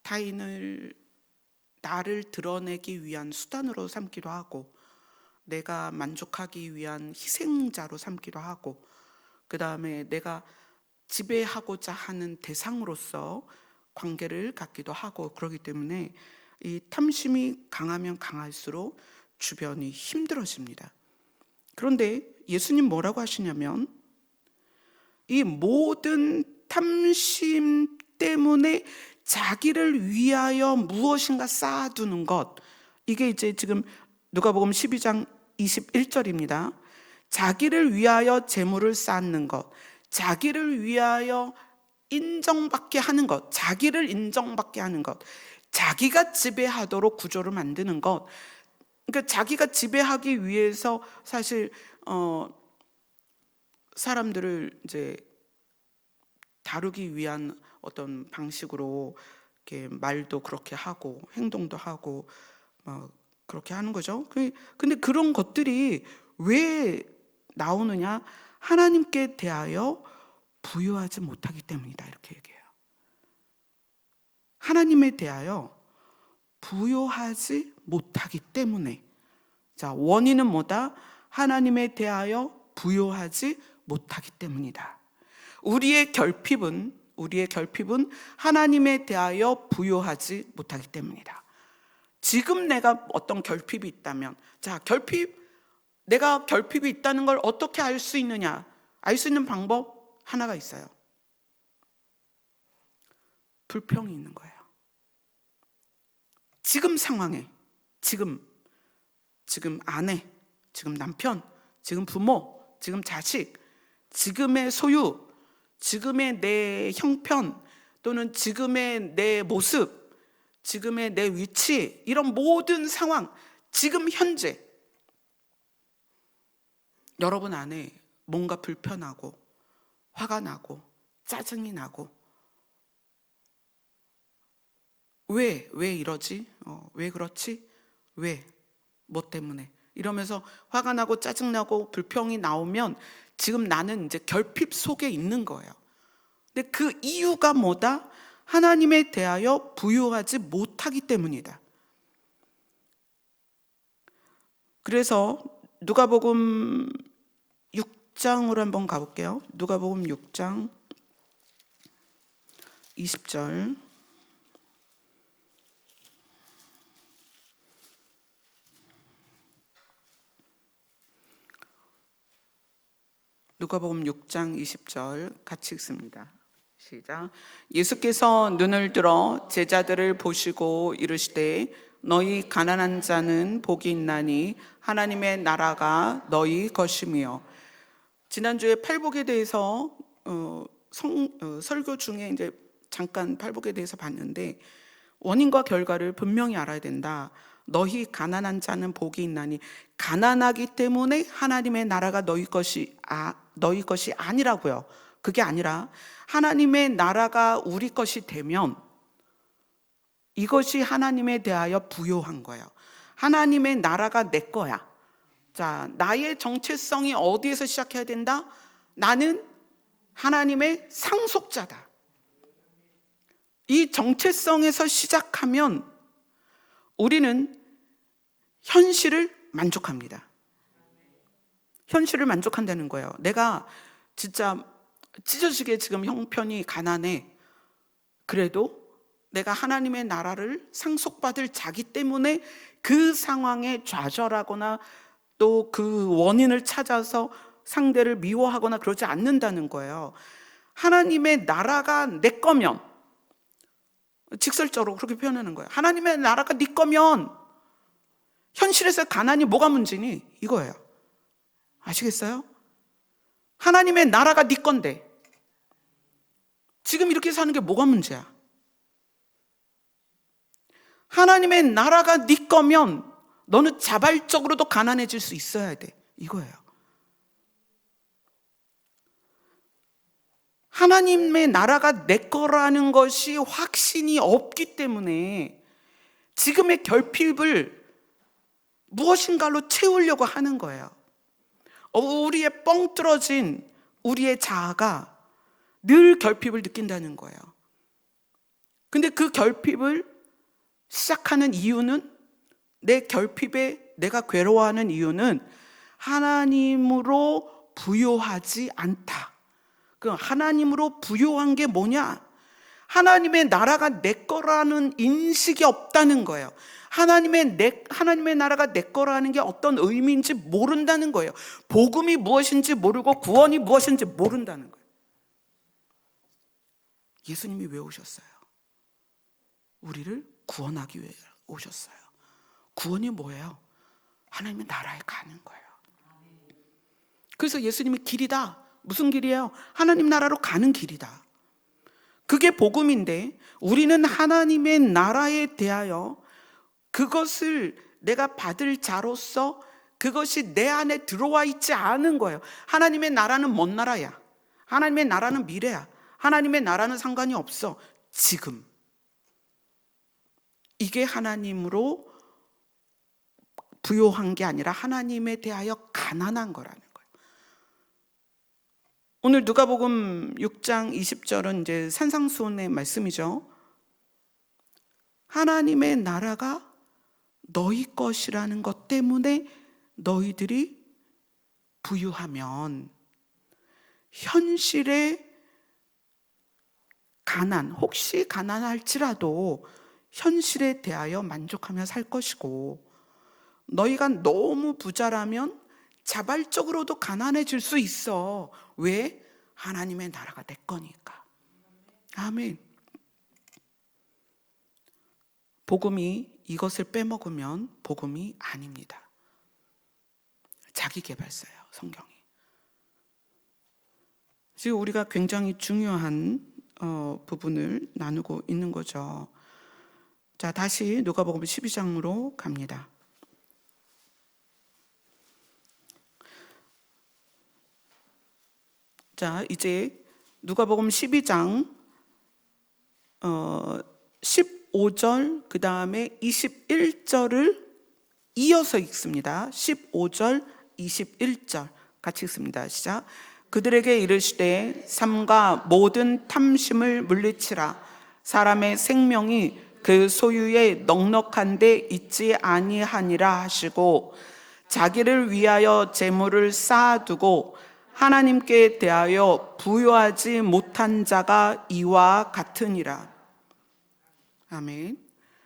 타인을 나를 드러내기 위한 수단으로 삼기도 하고 내가 만족하기 위한 희생자로 삼기도 하고 그 다음에 내가 지배하고자 하는 대상으로서 관계를 갖기도 하고 그러기 때문에 이 탐심이 강하면 강할수록 주변이 힘들어집니다. 그런데 예수님 뭐라고 하시냐면 이 모든 탐심 때문에 자기를 위하여 무엇인가 쌓아두는 것, 이게 이제 지금 누가복음 12장 21절입니다. 자기를 위하여 재물을 쌓는 것, 자기를 위하여 인정받게 하는 것, 자기를 인정받게 하는 것, 자기가 지배하도록 구조를 만드는 것. 그러니까 자기가 지배하기 위해서 사실 사람들을 이제 다루기 위한 어떤 방식으로 이렇게 말도 그렇게 하고 행동도 하고 그렇게 하는 거죠. 근데 그런 것들이 왜 나오느냐? 하나님께 대하여 부요하지 못하기 때문이다, 이렇게 얘기해요. 하나님에 대하여 부요하지 못하기 때문에. 자, 원인은 뭐다? 하나님에 대하여 부요하지 못하기 때문이다. 우리의 결핍은 하나님에 대하여 부요하지 못하기 때문이다. 지금 내가 어떤 결핍이 있다면, 자, 내가 결핍이 있다는 걸 어떻게 알 수 있느냐? 알 수 있는 방법 하나가 있어요. 불평이 있는 거예요. 지금 상황에, 지금 아내, 지금 남편, 지금 부모, 지금 자식, 지금의 소유, 지금의 내 형편, 또는 지금의 내 모습, 지금의 내 위치, 이런 모든 상황, 지금 현재 여러분 안에 뭔가 불편하고 화가 나고 짜증이 나고, 왜 이러지? 왜 그렇지? 뭐 때문에? 이러면서 화가 나고 짜증나고 불평이 나오면 지금 나는 이제 결핍 속에 있는 거예요. 근데 그 이유가 뭐다? 하나님에 대하여 부요하지 못하기 때문이다. 그래서 누가복음 6장으로 한번 가볼게요. 누가복음 6장 20절. 누가복음 6장 20절 같이 읽습니다. 시작. 예수께서 눈을 들어 제자들을 보시고 이르시되 너희 가난한 자는 복이 있나니 하나님의 나라가 너희 것이며. 지난주에 팔복에 대해서 설교 중에 이제 잠깐 팔복에 대해서 봤는데, 원인과 결과를 분명히 알아야 된다. 너희 가난한 자는 복이 있나니, 가난하기 때문에 하나님의 나라가 너희 것이 아니라고요. 그게 아니라 하나님의 나라가 우리 것이 되면 이것이 하나님에 대하여 부요한 거예요. 하나님의 나라가 내 거야. 자, 나의 정체성이 어디에서 시작해야 된다? 나는 하나님의 상속자다. 이 정체성에서 시작하면 우리는 현실을 만족합니다. 현실을 만족한다는 거예요. 내가 진짜 찢어지게 지금 형편이 가난해. 그래도 내가 하나님의 나라를 상속받을 자기 때문에 그 상황에 좌절하거나 또 그 원인을 찾아서 상대를 미워하거나 그러지 않는다는 거예요. 하나님의 나라가 내 거면, 직설적으로 그렇게 표현하는 거예요. 하나님의 나라가 네 거면 현실에서 가난이 뭐가 문제니? 이거예요. 아시겠어요? 하나님의 나라가 네 건데 지금 이렇게 사는 게 뭐가 문제야? 하나님의 나라가 네 거면 너는 자발적으로도 가난해질 수 있어야 돼. 이거예요. 하나님의 나라가 내 거라는 것이 확신이 없기 때문에 지금의 결핍을 무엇인가로 채우려고 하는 거예요. 우리의 뻥 뚫어진 우리의 자아가 늘 결핍을 느낀다는 거예요. 근데 그 결핍을 시작하는 이유는, 내 결핍에 내가 괴로워하는 이유는 하나님으로 부요하지 않다. 그 하나님으로 부요한 게 뭐냐? 하나님의 나라가 내 거라는 인식이 없다는 거예요. 하나님의 나라가 내 거라는 게 어떤 의미인지 모른다는 거예요. 복음이 무엇인지 모르고 구원이 무엇인지 모른다는 거예요. 예수님이 왜 오셨어요? 우리를 구원하기 위해 오셨어요. 구원이 뭐예요? 하나님의 나라에 가는 거예요. 그래서 예수님이 길이다. 무슨 길이에요? 하나님 나라로 가는 길이다. 그게 복음인데, 우리는 하나님의 나라에 대하여 그것을 내가 받을 자로서 그것이 내 안에 들어와 있지 않은 거예요. 하나님의 나라는 먼 나라야. 하나님의 나라는 미래야. 하나님의 나라는 상관이 없어. 지금. 이게 하나님으로 부요한 게 아니라 하나님에 대하여 가난한 거라는 거예요. 오늘 누가복음 6장 20절은 이제 산상수훈의 말씀이죠. 하나님의 나라가 너희 것이라는 것 때문에 너희들이 부유하면 현실의 가난, 혹시 가난할지라도 현실에 대하여 만족하며 살 것이고, 너희가 너무 부자라면 자발적으로도 가난해질 수 있어. 왜? 하나님의 나라가 내 거니까. 아멘. 복음이 이것을 빼먹으면 복음이 아닙니다. 자기계발서예요, 성경이. 지금 우리가 굉장히 중요한 부분을 나누고 있는 거죠. 자, 다시 누가복음 12장으로 갑니다. 자, 이제 누가복음 12장 15절 그 다음에 21절을 이어서 읽습니다. 15절 21절 같이 읽습니다. 시작. 그들에게 이르시되 삼가 모든 탐심을 물리치라. 사람의 생명이 그 소유에 넉넉한 데 있지 아니하니라 하시고, 자기를 위하여 재물을 쌓아두고 하나님께 대하여 부요하지 못한 자가 이와 같으니라. 아멘.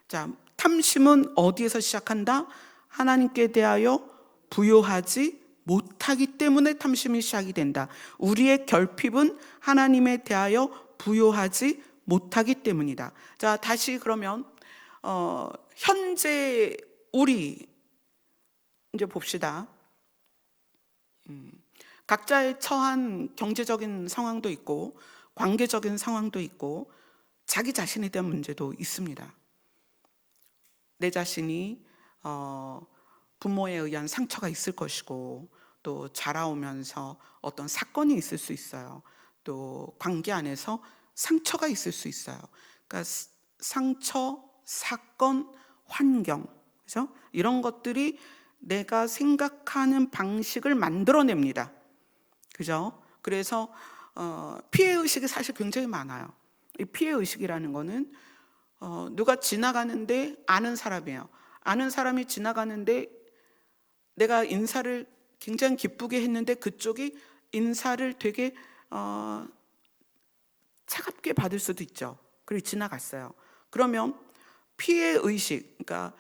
자, 탐심은 어디에서 시작한다? 하나님께 대하여 부요하지 못하기 때문에 탐심이 시작이 된다. 우리의 결핍은 하나님에 대하여 부요하지 못하기 때문이다. 자, 다시 그러면 현재 우리 이제 봅시다. 각자의 처한 경제적인 상황도 있고 관계적인 상황도 있고 자기 자신에 대한 문제도 있습니다. 내 자신이 부모에 의한 상처가 있을 것이고, 또 자라오면서 어떤 사건이 있을 수 있어요. 또 관계 안에서 상처가 있을 수 있어요. 그러니까 상처, 사건, 환경, 그죠? 이런 것들이 내가 생각하는 방식을 만들어냅니다. 그죠? 그래서 피해 의식이 사실 굉장히 많아요. 이 피해 의식이라는 거는 누가 지나가는데 아는 사람이에요. 아는 사람이 지나가는데 내가 인사를 굉장히 기쁘게 했는데 그쪽이 인사를 되게 차갑게 받을 수도 있죠. 그리고 지나갔어요. 그러면 피해 의식, 그러니까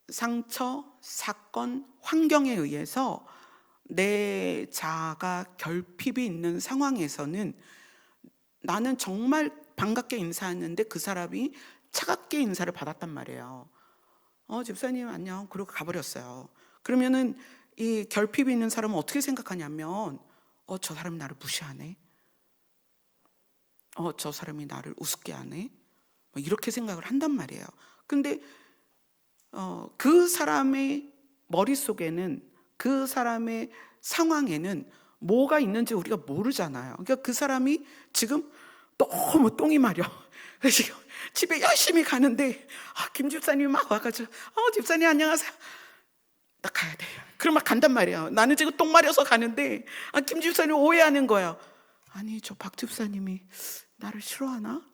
상처, 사건, 환경에 의해서 내 자아가 결핍이 있는 상황에서는 나는 정말 반갑게 인사했는데 그 사람이 차갑게 인사를 받았단 말이에요. 집사님 안녕, 그러고 가버렸어요. 그러면은 이 결핍이 있는 사람은 어떻게 생각하냐면 저 사람이 나를 무시하네, 저 사람이 나를 우습게 하네, 이렇게 생각을 한단 말이에요. 근데 그 사람의 머릿속에는, 그 사람의 상황에는 뭐가 있는지 우리가 모르잖아요. 그러니까 그 사람이 지금 너무 똥이 마려. 그래서 지금 집에 열심히 가는데 김 집사님이 막 와가지고 집사님 안녕하세요. 나 가야 돼. 그럼 막 간단 말이에요. 나는 지금 똥 마려서 가는데 김 집사님 오해하는 거예요. 아니 저 박 집사님이 나를 싫어하나?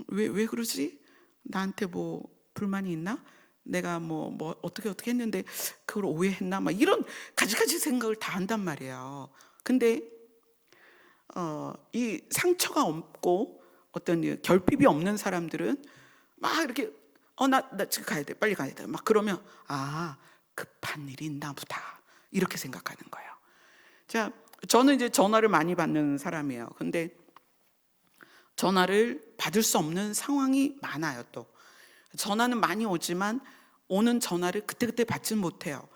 왜 그러지? 나한테 뭐 불만이 있나? 내가 뭐 어떻게 했는데 그걸 오해했나? 막 이런 가지가지 생각을 다 한단 말이에요. 근데 이 상처가 없고 어떤 결핍이 없는 사람들은 막 이렇게 나 지금 가야 돼, 빨리 가야 돼, 막 그러면 급한 일이 있나 보다 이렇게 생각하는 거예요. 자, 저는 이제 전화를 많이 받는 사람이에요. 근데 전화를 받을 수 없는 상황이 많아요. 또 전화는 많이 오지만 오는 전화를 그때그때 받지는 못해요.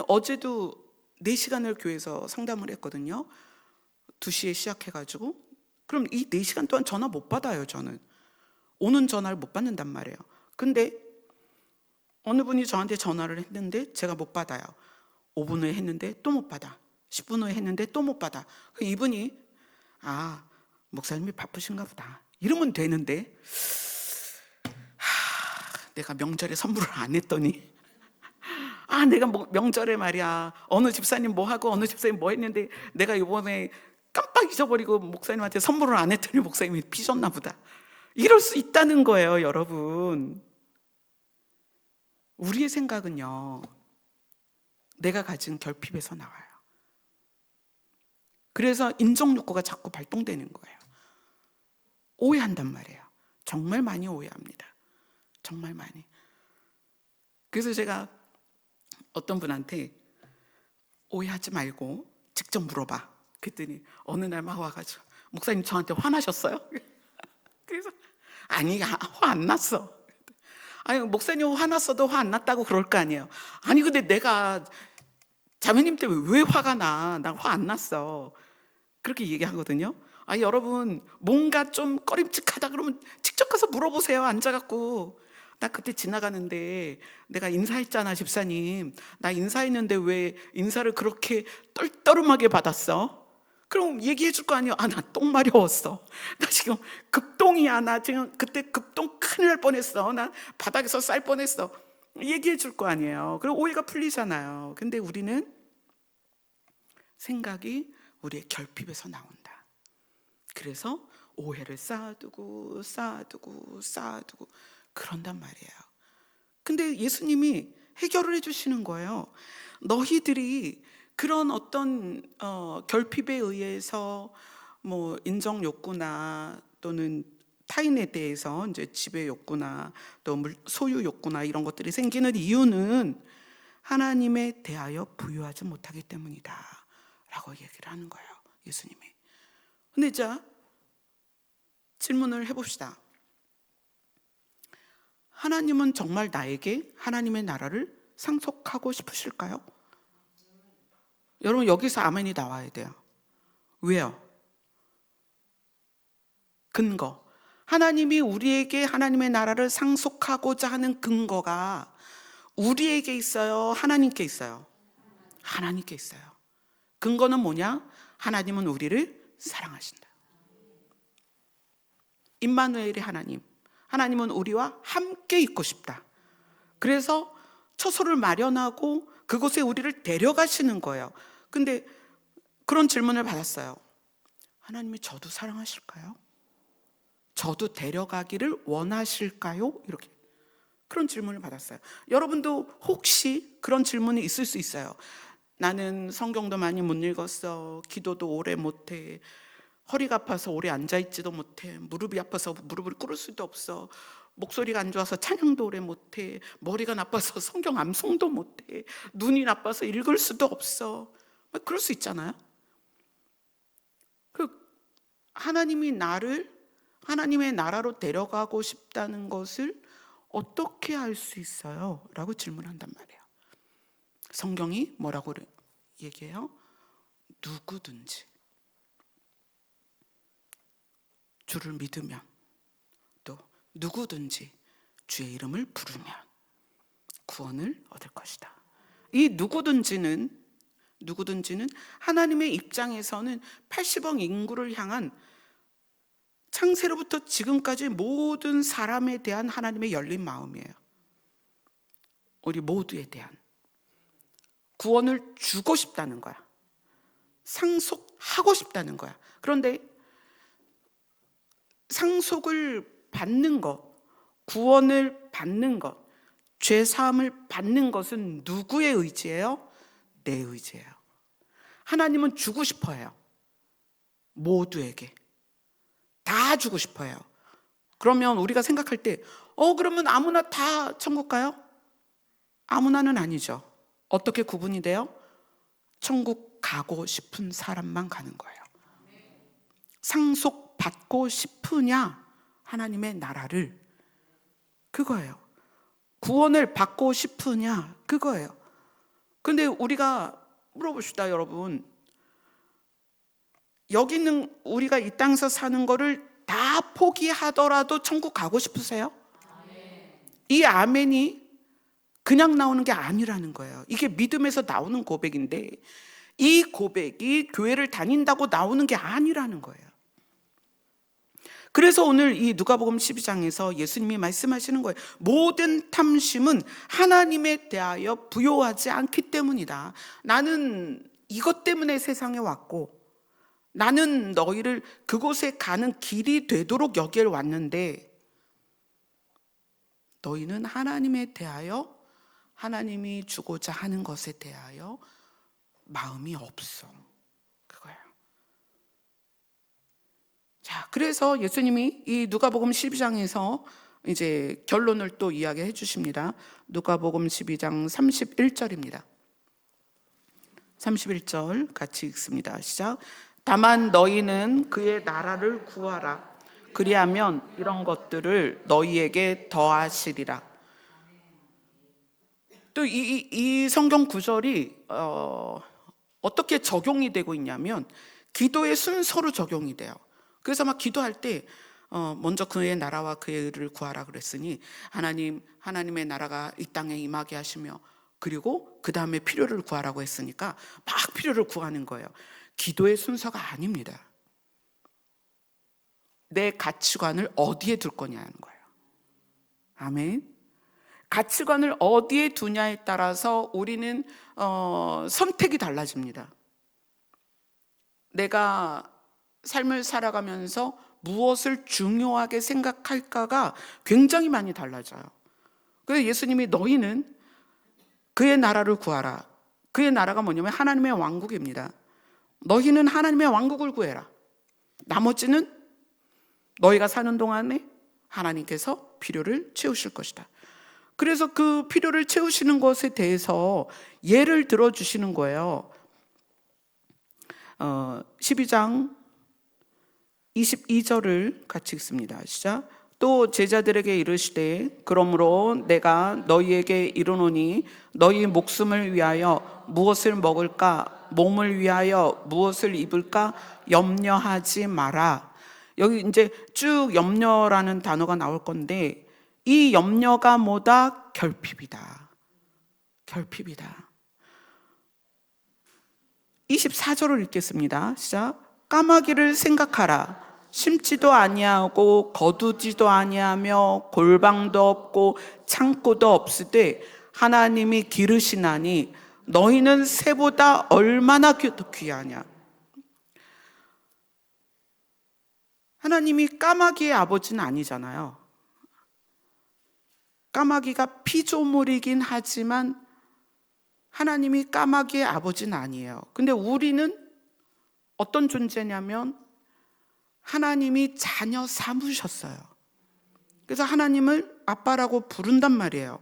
어제도 4시간을 교회에서 상담을 했거든요. 2시에 시작해가지고 그럼 이 4시간 동안 전화 못 받아요. 저는 오는 전화를 못 받는단 말이에요. 근데 어느 분이 저한테 전화를 했는데 제가 못 받아요. 5분 후에 했는데 또 못 받아, 10분 후에 했는데 또 못 받아. 이분이 목사님이 바쁘신가 보다 이러면 되는데, 내가 명절에 선물을 안 했더니, 내가 명절에 말이야 어느 집사님 뭐 하고 어느 집사님 뭐 했는데 내가 이번에 깜빡 잊어버리고 목사님한테 선물을 안 했더니 목사님이 삐졌나 보다, 이럴 수 있다는 거예요. 여러분, 우리의 생각은요 내가 가진 결핍에서 나와요. 그래서 인정 욕구가 자꾸 발동되는 거예요. 오해한단 말이에요. 정말 많이 오해합니다. 정말 많이. 그래서 제가 어떤 분한테 오해하지 말고 직접 물어봐 그랬더니 어느 날 막 와가지고, 목사님 저한테 화나셨어요? 그래서 아니, 화 안 났어. 아니, 목사님 화났어도 화 안 났다고 그럴 거 아니에요. 아니 근데 내가 자매님 때문에 왜 화가 나? 난 화 안 났어. 그렇게 얘기하거든요. 여러분, 뭔가 좀 꺼림칙하다 그러면 직접 가서 물어보세요. 앉아갖고, 나 그때 지나가는데 내가 인사했잖아 집사님, 나 인사했는데 왜 인사를 그렇게 떨떠름하게 받았어? 그럼 얘기해 줄 거 아니에요. 나 똥 마려웠어. 나 지금 급똥이야. 나 지금 그때 급똥 큰일 날 뻔했어. 나 바닥에서 쌀 뻔했어. 얘기해 줄 거 아니에요. 그럼 오해가 풀리잖아요. 근데 우리는 생각이 우리의 결핍에서 나온다. 그래서 오해를 쌓아두고 그런단 말이에요. 근데 예수님이 해결을 해주시는 거예요. 너희들이 그런 어떤 결핍에 의해서 뭐 인정 욕구나 또는 타인에 대해서 이제 지배 욕구나 또 소유 욕구나 이런 것들이 생기는 이유는 하나님에 대하여 부유하지 못하기 때문이다 라고 얘기를 하는 거예요, 예수님이. 근데 자, 질문을 해봅시다. 하나님은 정말 나에게 하나님의 나라를 상속하고 싶으실까요? 여러분, 여기서 아멘이 나와야 돼요. 왜요? 근거. 하나님이 우리에게 하나님의 나라를 상속하고자 하는 근거가 우리에게 있어요? 하나님께 있어요? 하나님께 있어요. 근거는 뭐냐? 하나님은 우리를 사랑하신다. 임마누엘의 하나님, 하나님은 우리와 함께 있고 싶다. 그래서 처소를 마련하고 그곳에 우리를 데려가시는 거예요. 근데 그런 질문을 받았어요. 하나님이 저도 사랑하실까요? 저도 데려가기를 원하실까요? 이렇게 그런 질문을 받았어요. 여러분도 혹시 그런 질문이 있을 수 있어요. 나는 성경도 많이 못 읽었어. 기도도 오래 못해. 허리가 아파서 오래 앉아있지도 못해. 무릎이 아파서 무릎을 꿇을 수도 없어. 목소리가 안 좋아서 찬양도 오래 못해. 머리가 나빠서 성경 암송도 못해. 눈이 나빠서 읽을 수도 없어. 그럴 수 있잖아요. 하나님이 나를 하나님의 나라로 데려가고 싶다는 것을 어떻게 알 수 있어요? 라고 질문한단 말이에요. 성경이 뭐라고 얘기해요? 누구든지 주를 믿으면, 또 누구든지 주의 이름을 부르면 구원을 얻을 것이다. 이 누구든지는 하나님의 입장에서는 80억 인구를 향한 창세로부터 지금까지 모든 사람에 대한 하나님의 열린 마음이에요. 우리 모두에 대한 구원을 주고 싶다는 거야. 상속하고 싶다는 거야. 그런데 상속을 받는 것, 구원을 받는 것, 죄 사함을 받는 것은 누구의 의지예요? 내 의지예요. 하나님은 주고 싶어 해요. 모두에게 다 주고 싶어 해요. 그러면 우리가 생각할 때 그러면 아무나 다 천국 가요? 아무나는 아니죠. 어떻게 구분이 돼요? 천국 가고 싶은 사람만 가는 거예요. 상속받고 싶으냐? 하나님의 나라를, 그거예요. 구원을 받고 싶으냐? 그거예요. 근데 우리가 물어봅시다, 여러분. 여기 있는 우리가 이 땅에서 사는 거를 다 포기하더라도 천국 가고 싶으세요? 이 아멘이 그냥 나오는 게 아니라는 거예요. 이게 믿음에서 나오는 고백인데 이 고백이 교회를 다닌다고 나오는 게 아니라는 거예요. 그래서 오늘 이 누가복음 12장에서 예수님이 말씀하시는 거예요. 모든 탐심은 하나님에 대하여 부요하지 않기 때문이다. 나는 이것 때문에 세상에 왔고, 나는 너희를 그곳에 가는 길이 되도록 여기에 왔는데, 너희는 하나님에 대하여, 하나님이 주고자 하는 것에 대하여 마음이 없어. 그거예요. 자, 그래서 예수님이 이 누가복음 12장에서 이제 결론을 또 이야기해 주십니다. 누가복음 12장 31절입니다. 31절 같이 읽습니다. 시작. 다만 너희는 그의 나라를 구하라. 그리하면 이런 것들을 너희에게 더하시리라. 또 이 성경 구절이 어떻게 적용이 되고 있냐면 기도의 순서로 적용이 돼요. 그래서 막 기도할 때 먼저 그의 나라와 그의 의를 구하라 그랬으니 하나님의 나라가 이 땅에 임하게 하시며, 그리고 그 다음에 필요를 구하라고 했으니까 막 필요를 구하는 거예요. 기도의 순서가 아닙니다. 내 가치관을 어디에 둘 거냐는 거예요. 아멘. 가치관을 어디에 두냐에 따라서 우리는 선택이 달라집니다. 내가 삶을 살아가면서 무엇을 중요하게 생각할까가 굉장히 많이 달라져요. 그래서 예수님이 너희는 그의 나라를 구하라. 그의 나라가 뭐냐면 하나님의 왕국입니다. 너희는 하나님의 왕국을 구해라. 나머지는 너희가 사는 동안에 하나님께서 필요를 채우실 것이다. 그래서 그 필요를 채우시는 것에 대해서 예를 들어 주시는 거예요. 12장 22절을 같이 읽습니다. 시작. 또 제자들에게 이르시되 그러므로 내가 너희에게 이르노니 너희 목숨을 위하여 무엇을 먹을까, 몸을 위하여 무엇을 입을까 염려하지 마라. 여기 이제 쭉 염려라는 단어가 나올 건데, 이 염려가 뭐다? 결핍이다. 결핍이다. 24절을 읽겠습니다. 시작. 까마귀를 생각하라. 심지도 아니하고 거두지도 아니하며 골방도 없고 창고도 없으되 하나님이 기르시나니 너희는 새보다 얼마나 귀하냐. 하나님이 까마귀의 아버지는 아니잖아요. 까마귀가 피조물이긴 하지만 하나님이 까마귀의 아버지는 아니에요. 근데 우리는 어떤 존재냐면 하나님이 자녀 삼으셨어요. 그래서 하나님을 아빠라고 부른단 말이에요.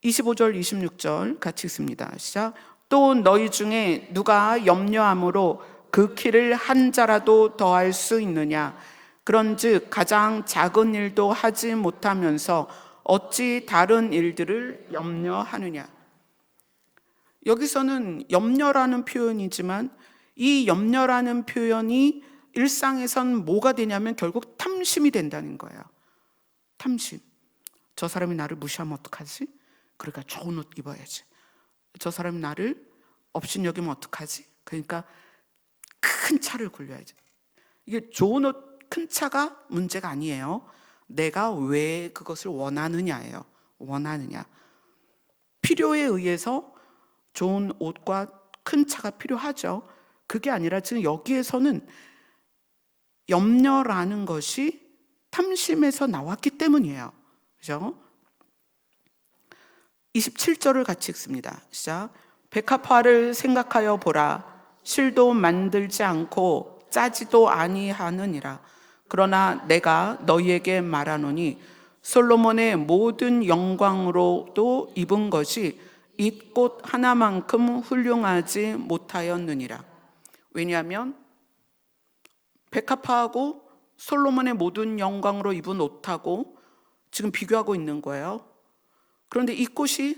25절 26절 같이 읽습니다. 시작. 또 너희 중에 누가 염려함으로 그 키를 한 자라도 더할 수 있느냐. 그런즉 가장 작은 일도 하지 못하면서 어찌 다른 일들을 염려하느냐. 여기서는 염려라는 표현이지만 이 염려라는 표현이 일상에선 뭐가 되냐면 결국 탐심이 된다는 거예요. 탐심. 저 사람이 나를 무시하면 어떡하지? 그러니까 좋은 옷 입어야지. 저 사람이 나를 업신여기면 어떡하지? 그러니까 큰 차를 굴려야지. 이게 좋은 옷, 큰 차가 문제가 아니에요. 내가 왜 그것을 원하느냐예요. 원하느냐. 필요에 의해서 좋은 옷과 큰 차가 필요하죠. 그게 아니라 지금 여기에서는 염려라는 것이 탐심에서 나왔기 때문이에요. 그죠? 27절을 같이 읽습니다. 시작. 백합화를 생각하여 보라. 실도 만들지 않고 짜지도 아니하느니라. 그러나 내가 너희에게 말하노니 솔로몬의 모든 영광으로도 입은 것이 이 꽃 하나만큼 훌륭하지 못하였느니라. 왜냐하면 백합화하고 솔로몬의 모든 영광으로 입은 옷하고 지금 비교하고 있는 거예요. 그런데 이 꽃이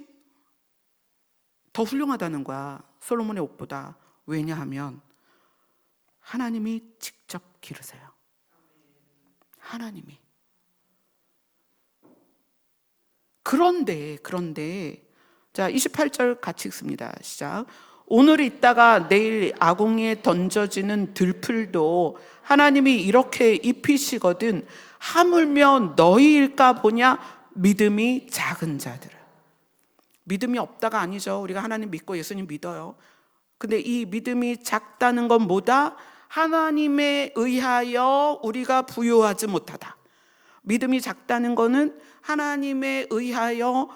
더 훌륭하다는 거야, 솔로몬의 옷보다. 왜냐하면 하나님이 직접 기르세요. 하나님이. 그런데 자 28절 같이 읽습니다. 시작. 오늘 있다가 내일 아궁이에 던져지는 들풀도 하나님이 이렇게 입히시거든 하물며 너희일까 보냐 믿음이 작은 자들아. 믿음이 없다가 아니죠. 우리가 하나님 믿고 예수님 믿어요. 근데 이 믿음이 작다는 건 뭐다? 하나님에 의하여 우리가 부요하지 못하다. 믿음이 작다는 거는 하나님에 의하여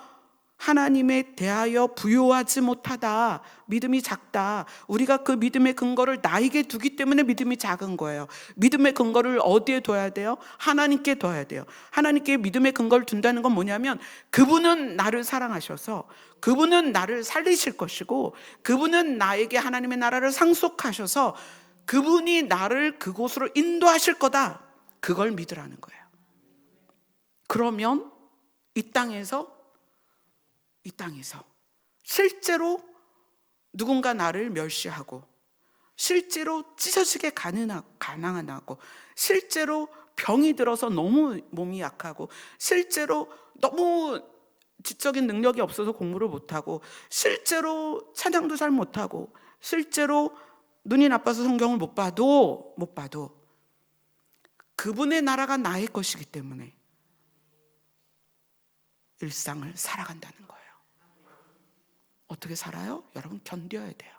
하나님에 대하여 부요하지 못하다. 믿음이 작다. 우리가 그 믿음의 근거를 나에게 두기 때문에 믿음이 작은 거예요. 믿음의 근거를 어디에 둬야 돼요? 하나님께 둬야 돼요. 하나님께 믿음의 근거를 둔다는 건 뭐냐면 그분은 나를 사랑하셔서 그분은 나를 살리실 것이고 그분은 나에게 하나님의 나라를 상속하셔서 그분이 나를 그곳으로 인도하실 거다. 그걸 믿으라는 거예요. 그러면 이 땅에서 실제로 누군가 나를 멸시하고 실제로 찢어지게 가난하고 실제로 병이 들어서 너무 몸이 약하고 실제로 너무 지적인 능력이 없어서 공부를 못하고 실제로 찬양도 잘 못하고 실제로 눈이 나빠서 성경을 못 봐도 그분의 나라가 나의 것이기 때문에 일상을 살아간다는 거예요. 어떻게 살아요? 여러분 견뎌야 돼요.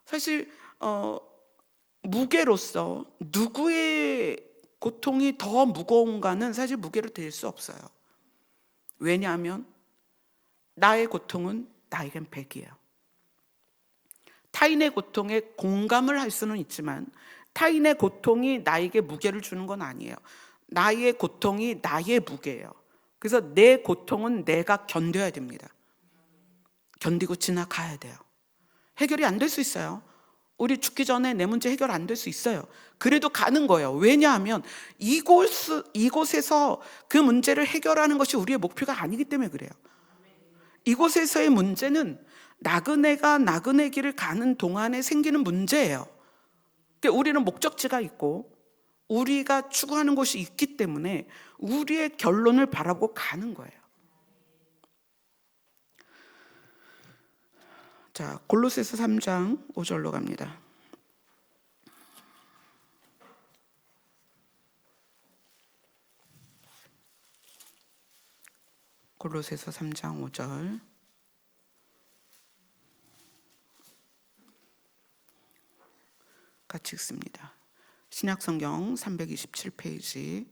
사실 무게로서 누구의 고통이 더 무거운가는 사실 무게로 될 수 없어요. 왜냐하면 나의 고통은 나에겐 백이에요. 타인의 고통에 공감을 할 수는 있지만 타인의 고통이 나에게 무게를 주는 건 아니에요. 나의 고통이 나의 무게예요. 그래서 내 고통은 내가 견뎌야 됩니다. 견디고 지나가야 돼요. 해결이 안 될 수 있어요. 우리 죽기 전에 내 문제 해결 안 될 수 있어요. 그래도 가는 거예요. 왜냐하면 이곳에서 그 문제를 해결하는 것이 우리의 목표가 아니기 때문에 그래요. 이곳에서의 문제는 나그네가 나그네 길을 가는 동안에 생기는 문제예요. 그러니까 우리는 목적지가 있고 우리가 추구하는 곳이 있기 때문에 우리의 결론을 바라보고 가는 거예요. 자, 골로새서 3장 5절로 갑니다. 골로새서 3장 5절. 같이 읽습니다. 신약성경 327페이지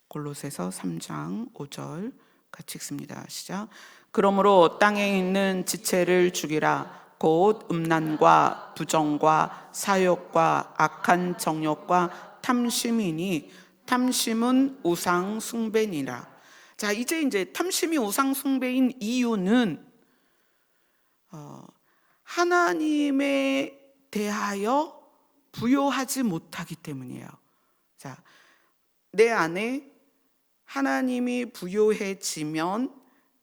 골로새서 3장 5절 같이 읽습니다. 시작. 그러므로 땅에 있는 지체를 죽이라. 곧 음란과 부정과 사욕과 악한 정욕과 탐심이니 탐심은 우상 숭배니라. 자, 이제 탐심이 우상 숭배인 이유는 하나님에 대하여 부요하지 못하기 때문이에요. 자, 내 안에 하나님이 부요해지면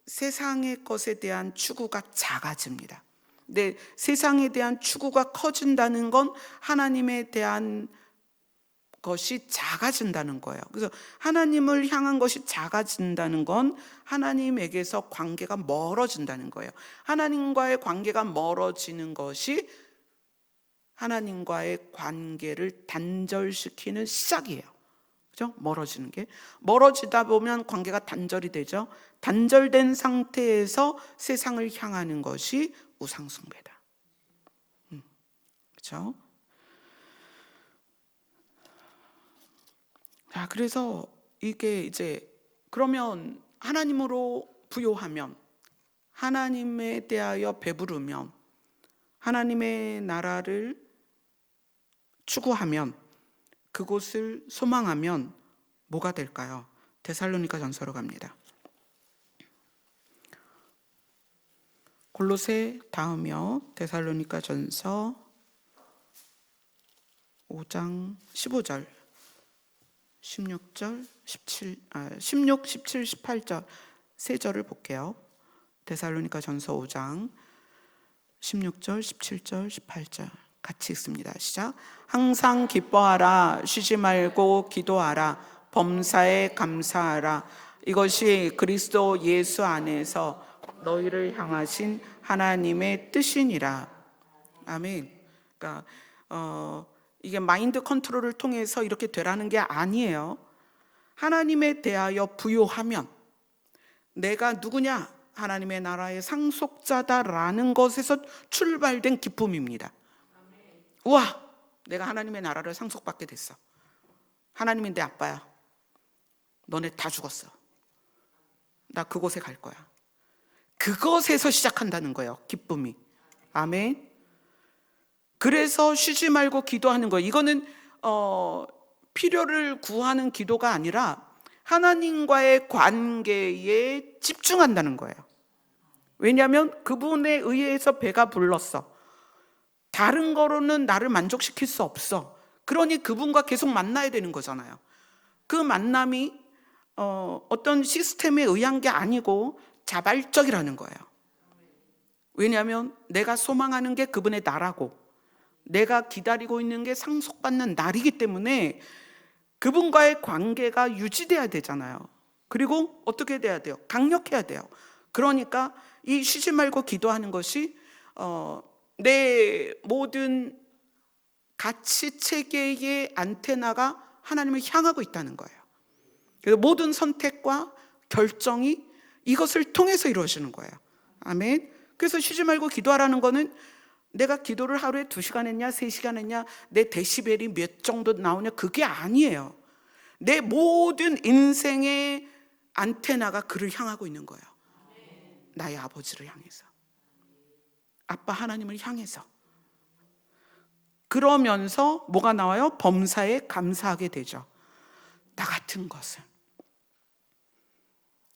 세상의 것에 대한 추구가 작아집니다. 근데 세상에 대한 추구가 커진다는 건 하나님에 대한 것이 작아진다는 거예요. 그래서 하나님을 향한 것이 작아진다는 건 하나님에게서 관계가 멀어진다는 거예요. 하나님과의 관계가 멀어지는 것이 하나님과의 관계를 단절시키는 시작이에요. 그죠? 멀어지는 게. 멀어지다 보면 관계가 단절이 되죠. 단절된 상태에서 세상을 향하는 것이 우상숭배다. 그렇죠? 자, 그래서 이게 이제 그러면 하나님으로 부요하면 하나님에 대하여 배부르면 하나님의 나라를 추구하면 그곳을 소망하면 뭐가 될까요? 데살로니가 전서로 갑니다. 골로새 다음이요. 데살로니가 전서 5장 15절 16절 16, 17, 18절 세 절을 볼게요. 데살로니가 전서 5장 16절, 17절, 18절 같이 읽습니다. 시작. 항상 기뻐하라. 쉬지 말고 기도하라. 범사에 감사하라. 이것이 그리스도 예수 안에서 너희를 향하신 하나님의 뜻이니라. 아멘. 그러니까 이게 마인드 컨트롤을 통해서 이렇게 되라는 게 아니에요. 하나님에 대하여 부요하면 내가 누구냐? 하나님의 나라의 상속자다라는 것에서 출발된 기쁨입니다. 우와, 내가 하나님의 나라를 상속받게 됐어. 하나님이 내 아빠야. 너네 다 죽었어. 나 그곳에 갈 거야. 그것에서 시작한다는 거예요, 기쁨이. 아멘. 그래서 쉬지 말고 기도하는 거예요. 이거는 필요를 구하는 기도가 아니라 하나님과의 관계에 집중한다는 거예요. 왜냐하면 그분에 의해서 배가 불렀어. 다른 거로는 나를 만족시킬 수 없어. 그러니 그분과 계속 만나야 되는 거잖아요. 그 만남이 어떤 시스템에 의한 게 아니고 자발적이라는 거예요. 왜냐하면 내가 소망하는 게 그분의 나라고 내가 기다리고 있는 게 상속받는 날이기 때문에 그분과의 관계가 유지돼야 되잖아요. 그리고 어떻게 돼야 돼요? 강력해야 돼요. 그러니까 이 쉬지 말고 기도하는 것이 내 모든 가치 체계의 안테나가 하나님을 향하고 있다는 거예요. 그래서 모든 선택과 결정이 이것을 통해서 이루어지는 거예요. 아멘. 그래서 쉬지 말고 기도하라는 거는 내가 기도를 하루에 2시간 했냐 3시간 했냐 내 데시벨이 몇 정도 나오냐 그게 아니에요. 내 모든 인생의 안테나가 그를 향하고 있는 거예요. 나의 아버지를 향해서, 아빠 하나님을 향해서. 그러면서 뭐가 나와요? 범사에 감사하게 되죠. 나 같은 것을,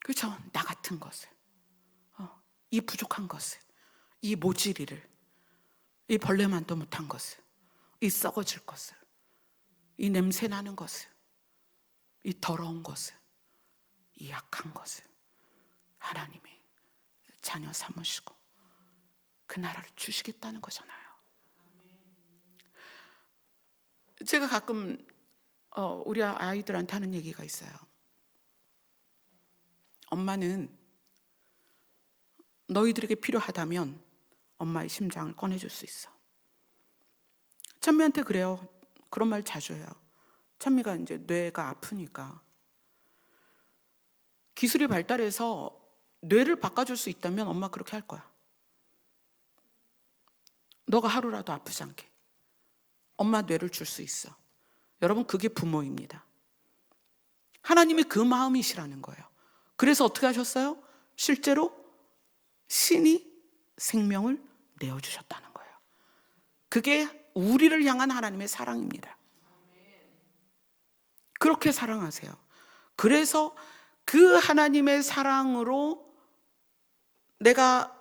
그렇죠? 나 같은 것을, 이 부족한 것을, 이 모질이를, 이 벌레만도 못한 것을, 이 썩어질 것을, 이 냄새 나는 것을, 이 더러운 것을, 이 약한 것을 하나님이 자녀 삼으시고 그 나라를 주시겠다는 거잖아요. 제가 가끔 우리 아이들한테 하는 얘기가 있어요. 엄마는 너희들에게 필요하다면 엄마의 심장을 꺼내줄 수 있어. 찬미한테 그래요. 그런 말 자주 해요. 찬미가 이제 뇌가 아프니까 기술이 발달해서 뇌를 바꿔줄 수 있다면 엄마 그렇게 할 거야. 너가 하루라도 아프지 않게 엄마 뇌를 줄 수 있어. 여러분, 그게 부모입니다. 하나님이 그 마음이시라는 거예요. 그래서 어떻게 하셨어요? 실제로 신이 생명을 내어주셨다는 거예요. 그게 우리를 향한 하나님의 사랑입니다. 그렇게 사랑하세요. 그래서 그 하나님의 사랑으로 내가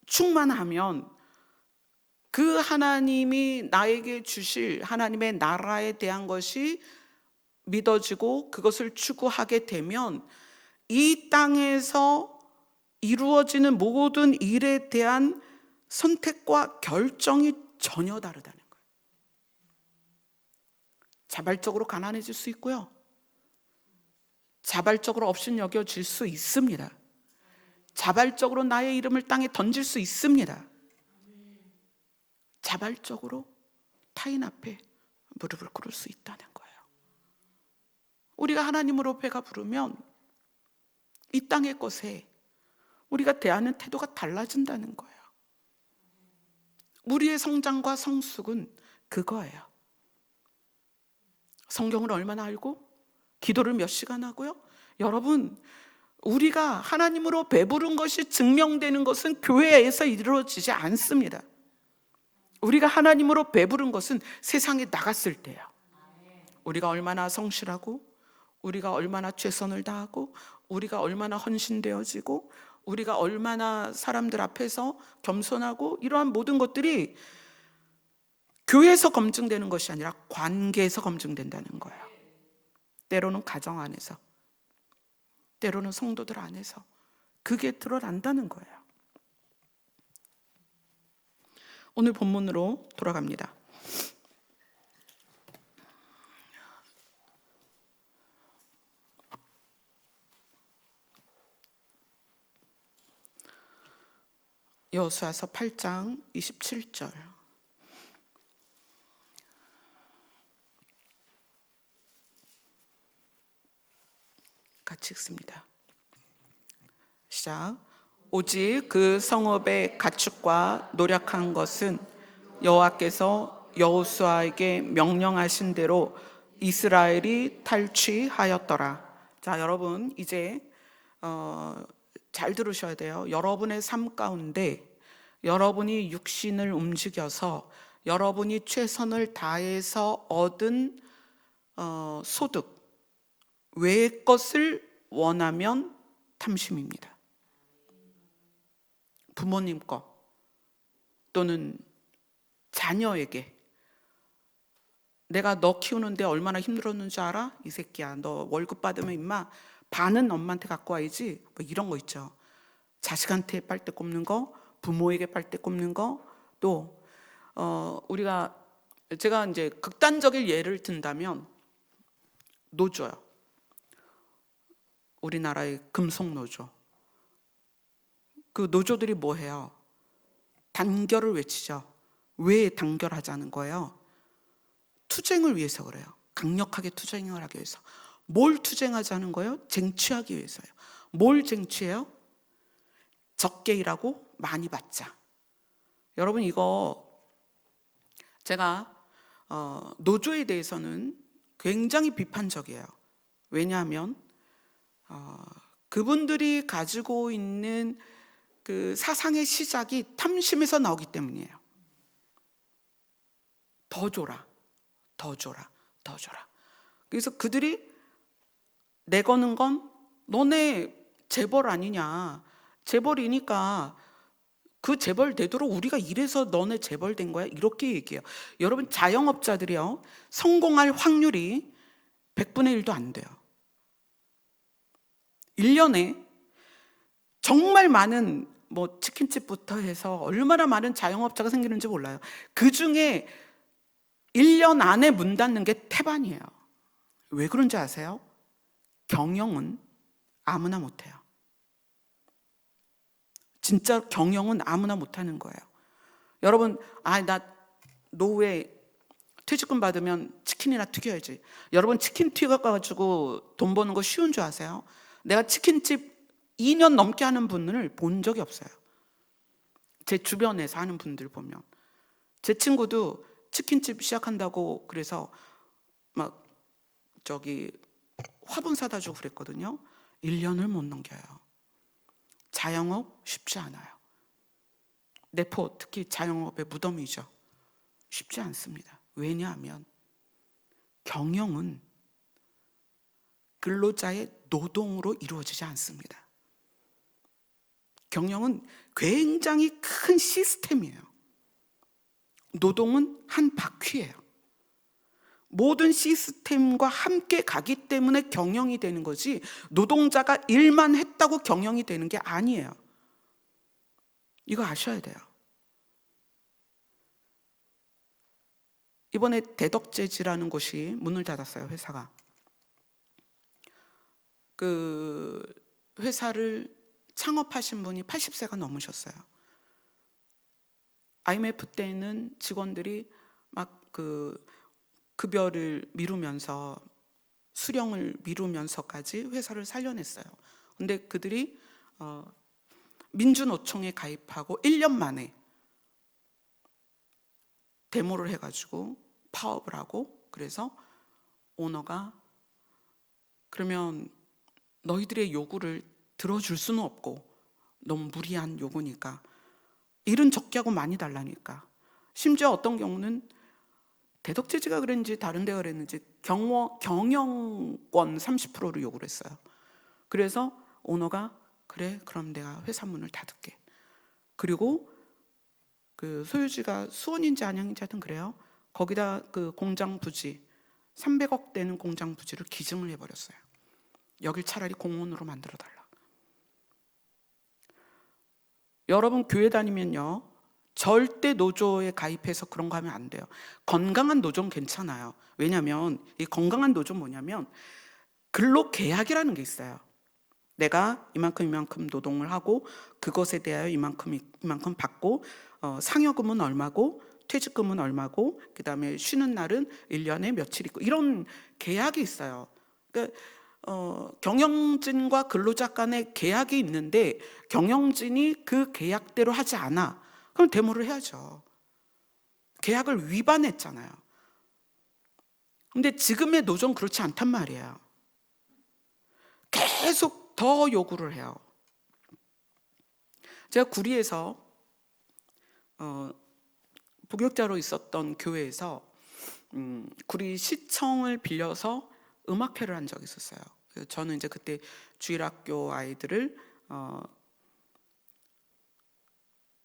충만하면 그 하나님이 나에게 주실 하나님의 나라에 대한 것이 믿어지고 그것을 추구하게 되면 이 땅에서 이루어지는 모든 일에 대한 선택과 결정이 전혀 다르다는 거예요. 자발적으로 가난해질 수 있고요. 자발적으로 업신여겨질 수 있습니다. 자발적으로 나의 이름을 땅에 던질 수 있습니다. 자발적으로 타인 앞에 무릎을 꿇을 수 있다는 거예요. 우리가 하나님으로 배가 부르면 이 땅의 것에 우리가 대하는 태도가 달라진다는 거예요. 우리의 성장과 성숙은 그거예요. 성경을 얼마나 알고 기도를 몇 시간 하고요? 여러분, 우리가 하나님으로 배부른 것이 증명되는 것은 교회에서 이루어지지 않습니다. 우리가 하나님으로 배부른 것은 세상에 나갔을 때예요. 우리가 얼마나 성실하고 우리가 얼마나 최선을 다하고 우리가 얼마나 헌신되어지고 우리가 얼마나 사람들 앞에서 겸손하고 이러한 모든 것들이 교회에서 검증되는 것이 아니라 관계에서 검증된다는 거예요. 때로는 가정 안에서, 때로는 성도들 안에서 그게 드러난다는 거예요. 오늘 본문으로 돌아갑니다. 여호수아서 8장 27절 같이 읽습니다. 시작. 오직 그 성읍의 가축과 노력한 것은 여호와께서 여호수아에게 명령하신 대로 이스라엘이 탈취하였더라. 자, 여러분 이제 잘 들으셔야 돼요. 여러분의 삶 가운데 여러분이 육신을 움직여서 여러분이 최선을 다해서 얻은 소득 외의 것을 원하면 탐심입니다. 부모님 거 또는 자녀에게 내가 너 키우는데 얼마나 힘들었는지 알아? 이 새끼야, 너 월급 받으면 임마 반은 엄마한테 갖고 와야지. 뭐 이런 거 있죠. 자식한테 빨대 꼽는 거, 부모에게 빨대 꼽는 거. 또 제가 이제 극단적인 예를 든다면 노조요. 우리나라의 금속노조. 그 노조들이 뭐 해요? 단결을 외치죠. 왜 단결하자는 거예요? 투쟁을 위해서 그래요. 강력하게 투쟁을 하기 위해서. 뭘 투쟁하자는 거예요? 쟁취하기 위해서요. 뭘 쟁취해요? 적게 일하고 많이 받자. 여러분 이거 제가 노조에 대해서는 굉장히 비판적이에요. 왜냐하면 그분들이 가지고 있는 그 사상의 시작이 탐심에서 나오기 때문이에요. 더 줘라, 더 줘라, 더 줘라. 그래서 그들이 내거는 건 너네 재벌 아니냐. 재벌이니까 그 재벌 되도록 우리가 이래서 너네 재벌 된 거야. 이렇게 얘기해요. 여러분 자영업자들이요. 성공할 확률이 100분의 1도 안 돼요. 1년에 정말 많은 뭐 치킨집부터 해서 얼마나 많은 자영업자가 생기는지 몰라요. 그 중에 1년 안에 문 닫는 게 태반이에요. 왜 그런지 아세요? 경영은 아무나 못해요. 진짜 경영은 아무나 못하는 거예요. 여러분, 나 노후에 퇴직금 받으면 치킨이나 튀겨야지. 여러분 치킨 튀겨가지고 돈 버는 거 쉬운 줄 아세요? 내가 치킨집 2년 넘게 하는 분을 본 적이 없어요. 제 주변에서 하는 분들 보면. 제 친구도 치킨집 시작한다고 그래서 막 화분 사다 주고 그랬거든요. 1년을 못 넘겨요. 자영업 쉽지 않아요. 내포 특히 자영업의 무덤이죠. 쉽지 않습니다. 왜냐하면 경영은 근로자의 노동으로 이루어지지 않습니다. 경영은 굉장히 큰 시스템이에요. 노동은 한 바퀴예요. 모든 시스템과 함께 가기 때문에 경영이 되는 거지 노동자가 일만 했다고 경영이 되는 게 아니에요. 이거 아셔야 돼요. 이번에 대덕재지라는 곳이 문을 닫았어요. 회사가. 그 회사를 창업하신 분이 80세가 넘으셨어요. IMF 때는 직원들이 막 급여를 미루면서 수령을 미루면서까지 회사를 살려냈어요. 근데 그들이 민주노총에 가입하고 1년 만에 데모를 해가지고 파업을 하고, 그래서 오너가 그러면 너희들의 요구를 들어줄 수는 없고 너무 무리한 요구니까 일은 적게 하고 많이 달라니까. 심지어 어떤 경우는 대덕재지가 그랬는지 다른 데가 그랬는지 경영권 30%를 요구를 했어요. 그래서 오너가 그래 그럼 내가 회사 문을 닫을게. 그리고 그 소유지가 수원인지 안양인지 하여튼 그래요. 거기다 그 공장 부지 300억 되는 공장 부지를 기증을 해버렸어요. 여길 차라리 공원으로 만들어달라. 여러분 교회 다니면요 절대 노조에 가입해서 그런 거 하면 안 돼요. 건강한 노조는 괜찮아요. 왜냐하면 이 건강한 노조는 뭐냐면 근로계약이라는 게 있어요. 내가 이만큼 노동을 하고 그것에 대하여 이만큼 받고 상여금은 얼마고 퇴직금은 얼마고 그다음에 쉬는 날은 1년에 며칠 있고 이런 계약이 있어요. 그러니까 경영진과 근로자 간의 계약이 있는데 경영진이 그 계약대로 하지 않아. 그럼 데모를 해야죠. 계약을 위반했잖아요. 근데 지금의 노조는 그렇지 않단 말이에요. 계속 더 요구를 해요. 제가 구리에서 부교육자로 있었던 교회에서 구리 시청을 빌려서 음악회를 한 적이 있었어요. 저는 이제 그때 주일학교 아이들을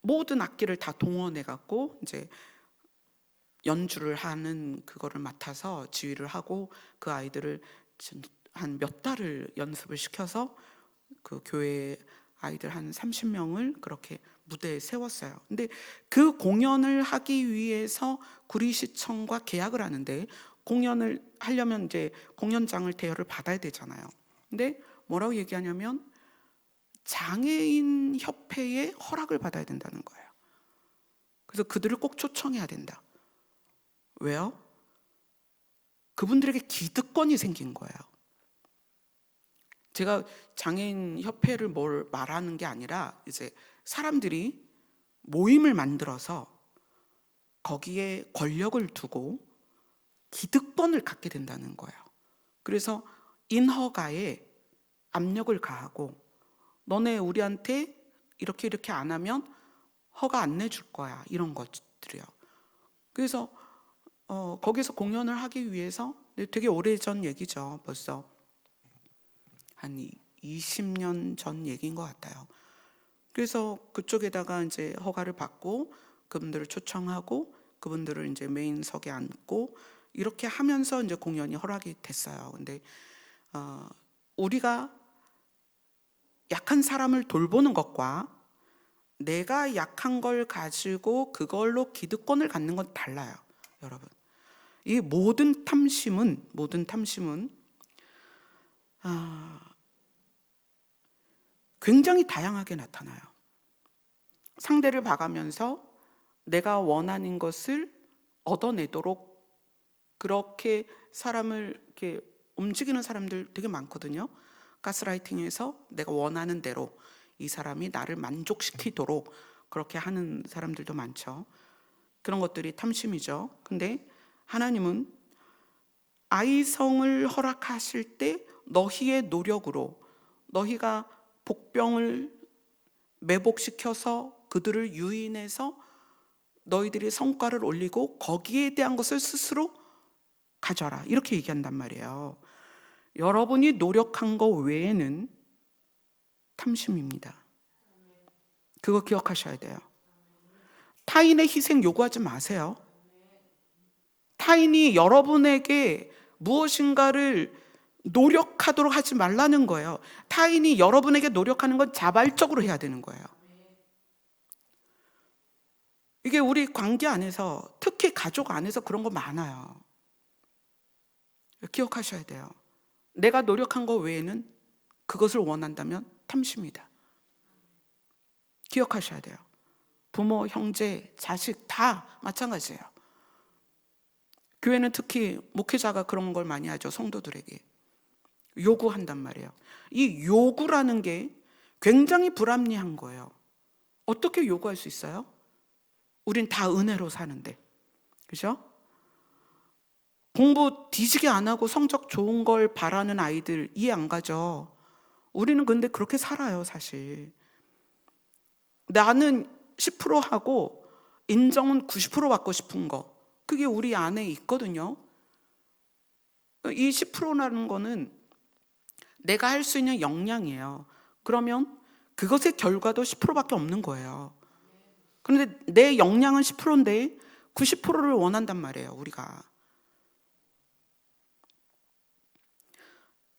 모든 악기를 다 동원해 갖고 이제 연주를 하는 그거를 맡아서 지휘를 하고 그 아이들을 한 몇 달을 연습을 시켜서 그 교회 아이들 한 30명을 그렇게 무대에 세웠어요. 근데 그 공연을 하기 위해서 구리시청과 계약을 하는데 공연을 하려면 이제 공연장을 대여를 받아야 되잖아요. 근데 뭐라고 얘기하냐면 장애인 협회의 허락을 받아야 된다는 거예요. 그래서 그들을 꼭 초청해야 된다. 왜요? 그분들에게 기득권이 생긴 거예요. 제가 장애인 협회를 뭘 말하는 게 아니라 이제 사람들이 모임을 만들어서 거기에 권력을 두고 기득권을 갖게 된다는 거예요. 그래서 인허가에 압력을 가하고 너네 우리한테 이렇게 안 하면 허가 안 내줄 거야. 이런 것들이요. 그래서 거기서 공연을 하기 위해서 되게 오래전 얘기죠. 벌써 한 20년 전 얘기인 것 같아요. 그래서 그쪽에다가 이제 허가를 받고 그분들을 초청하고 그분들을 이제 메인석에 앉고 이렇게 하면서 이제 공연이 허락이 됐어요. 근데 우리가 약한 사람을 돌보는 것과 내가 약한 걸 가지고 그걸로 기득권을 갖는 건 달라요, 여러분. 이 모든 탐심은 굉장히 다양하게 나타나요. 상대를 봐가면서 내가 원하는 것을 얻어내도록 그렇게 사람을 이렇게 움직이는 사람들 되게 많거든요. 가스라이팅에서 내가 원하는 대로 이 사람이 나를 만족시키도록 그렇게 하는 사람들도 많죠. 그런 것들이 탐심이죠. 근데 하나님은 아이성을 허락하실 때 너희의 노력으로 너희가 복병을 매복시켜서 그들을 유인해서 너희들이 성과를 올리고 거기에 대한 것을 스스로 가져라 이렇게 얘기한단 말이에요. 여러분이 노력한 거 외에는 탐심입니다. 그거 기억하셔야 돼요. 타인의 희생 요구하지 마세요. 타인이 여러분에게 무엇인가를 노력하도록 하지 말라는 거예요. 타인이 여러분에게 노력하는 건 자발적으로 해야 되는 거예요. 이게 우리 관계 안에서 특히 가족 안에서 그런 거 많아요. 기억하셔야 돼요. 내가 노력한 거 외에는 그것을 원한다면 탐심이다. 기억하셔야 돼요. 부모, 형제, 자식 다 마찬가지예요. 교회는 특히 목회자가 그런 걸 많이 하죠. 성도들에게 요구한단 말이에요. 이 요구라는 게 굉장히 불합리한 거예요. 어떻게 요구할 수 있어요? 우린 다 은혜로 사는데, 그죠? 공부 뒤지게 안 하고 성적 좋은 걸 바라는 아이들 이해 안 가죠? 우리는 근데 그렇게 살아요, 사실. 나는 10% 하고 인정은 90% 받고 싶은 거, 그게 우리 안에 있거든요. 이 10%라는 거는 내가 할 수 있는 역량이에요. 그러면 그것의 결과도 10%밖에 없는 거예요. 그런데 내 역량은 10%인데 90%를 원한단 말이에요, 우리가.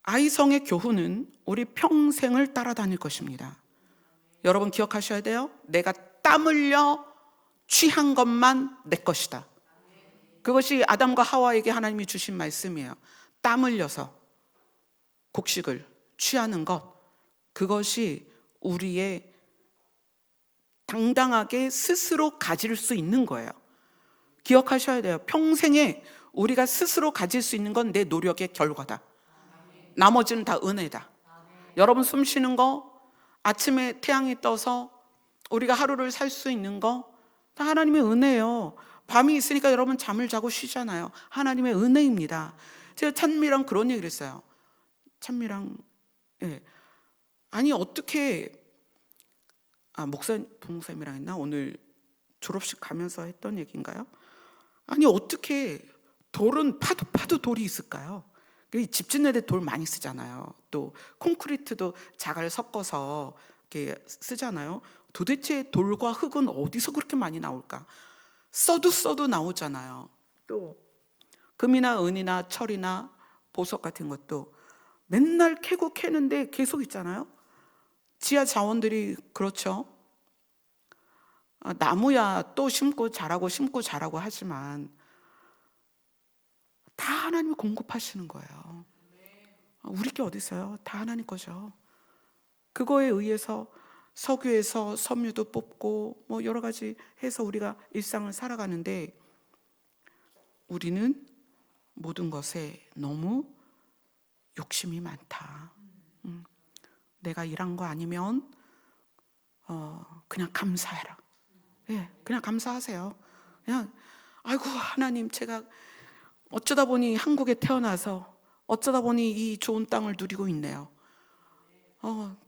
아이성의 교훈은 우리 평생을 따라다닐 것입니다. 여러분 기억하셔야 돼요. 내가 땀 흘려 취한 것만 내 것이다. 그것이 아담과 하와에게 하나님이 주신 말씀이에요. 땀 흘려서 곡식을 취하는 것, 그것이 우리의 당당하게 스스로 가질 수 있는 거예요. 기억하셔야 돼요. 평생에 우리가 스스로 가질 수 있는 건 내 노력의 결과다. 나머지는 다 은혜다. 여러분 숨 쉬는 거, 아침에 태양이 떠서 우리가 하루를 살 수 있는 거 다 하나님의 은혜예요. 밤이 있으니까 여러분 잠을 자고 쉬잖아요. 하나님의 은혜입니다. 제가 찬미랑 그런 얘기를 했어요. 찬미랑 아니 어떻게 부목사님이랑 했나? 오늘 졸업식 가면서 했던 얘기인가요? 아니 어떻게 돌은 파도 돌이 있을까요? 집 짓는 데 돌 많이 쓰잖아요. 또 콘크리트도 자갈 섞어서 이렇게 쓰잖아요. 도대체 돌과 흙은 어디서 그렇게 많이 나올까? 써도 나오잖아요. 또 금이나 은이나 철이나 보석 같은 것도 맨날 캐는데 계속 있잖아요. 지하 자원들이 그렇죠. 나무야 또 심고 자라고 하지만 다 하나님이 공급하시는 거예요. 우리 게 어디 있어요? 다 하나님 거죠. 그거에 의해서 석유에서 섬유도 뽑고 뭐 여러 가지 해서 우리가 일상을 살아가는데 우리는 모든 것에 너무 욕심이 많다. 내가 일한 거 아니면 그냥 감사해라. 그냥 감사하세요. 그냥 아이고 하나님 제가 어쩌다 보니 한국에 태어나서 어쩌다 보니 이 좋은 땅을 누리고 있네요.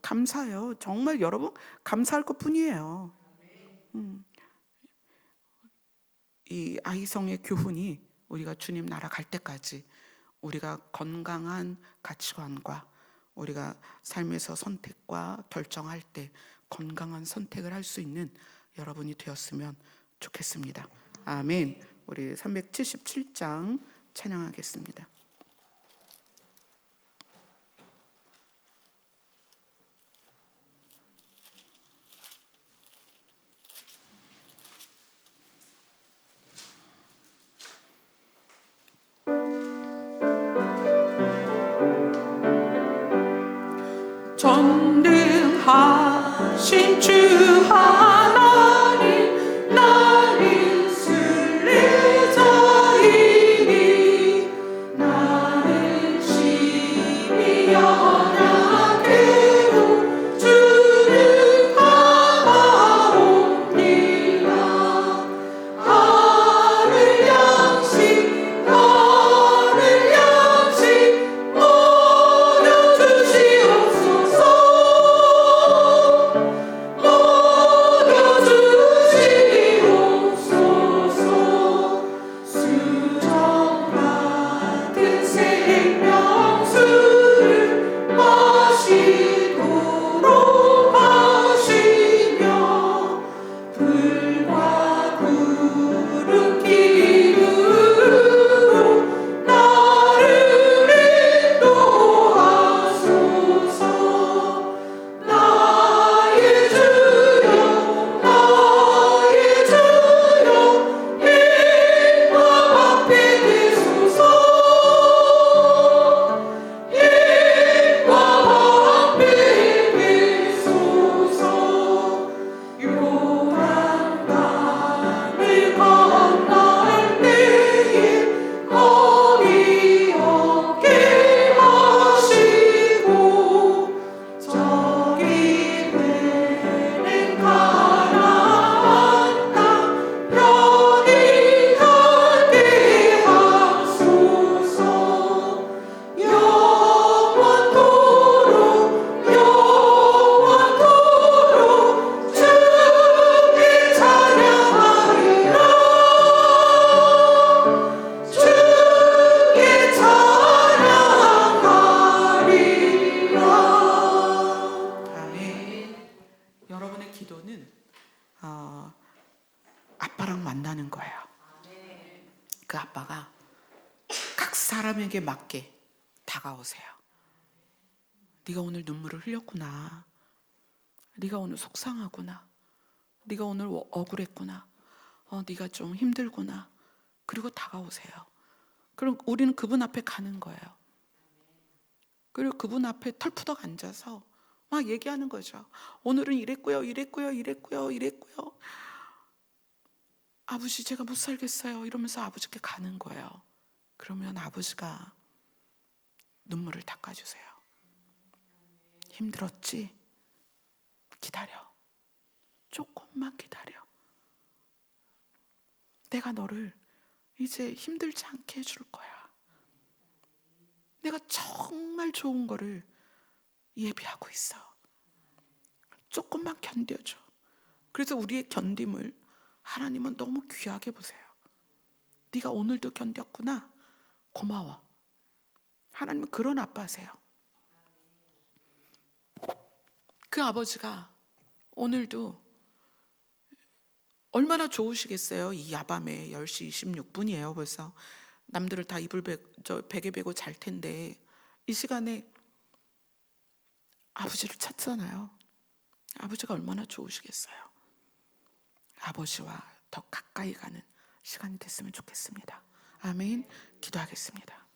감사해요. 정말 여러분 감사할 것뿐이에요. 이 아이성의 교훈이 우리가 주님 나라 갈 때까지 우리가 건강한 가치관과 우리가 삶에서 선택과 결정할 때 건강한 선택을 할 수 있는 여러분이 되었으면 좋겠습니다. 아멘. 우리 377장 찬양하겠습니다. 전능하신 주 하나님 나는 순례자이니 나는 심히 연약해도 주를 바라옵니다. 하늘 양식 모여 주시옵소서. 수정 같은 생명수를 마시도록 하시며 불과 구름 기름으로 나를 인도하소서. 나의 주여 힘과 앞에 되소서. 힘과 앞에 되소서. 요단강을 건널 때에 거리 없게 하시고 저기 되는 가나안 땅 편히 가게 하소서. 영원토록 주께 찬양하리라. 주께 찬양하리라. 아멘. 여러분의 기도는 아빠랑 만나는 거예요. 그 아빠가 각 사람에게 맞게 다가오세요. 네가 오늘 눈물을 흘렸구나. 네가 오늘 속상하구나. 네가 오늘 억울했구나. 네가 좀 힘들구나. 그리고 다가오세요. 그럼 우리는 그분 앞에 가는 거예요. 그리고 그분 앞에 털푸덕 앉아서 막 얘기하는 거죠. 오늘은 이랬고요, 이랬고요, 이랬고요, 이랬고요. 아버지 제가 못 살겠어요. 이러면서 아버지께 가는 거예요. 그러면 아버지가 눈물을 닦아주세요. 힘들었지? 기다려. 조금만 기다려. 내가 너를 이제 힘들지 않게 해줄 거야. 내가 정말 좋은 거를 예비하고 있어. 조금만 견뎌줘. 그래서 우리의 견딤을 하나님은 너무 귀하게 보세요. 네가 오늘도 견뎠구나. 고마워. 하나님은 그런 아빠세요. 그 아버지가 오늘도 얼마나 좋으시겠어요. 이 야밤에 10시 26분이에요 벌써. 남들을 다 베개 베고 잘 텐데 이 시간에 아버지를 찾잖아요. 아버지가 얼마나 좋으시겠어요. 아버지와 더 가까이 가는 시간이 됐으면 좋겠습니다. 아멘. 기도하겠습니다.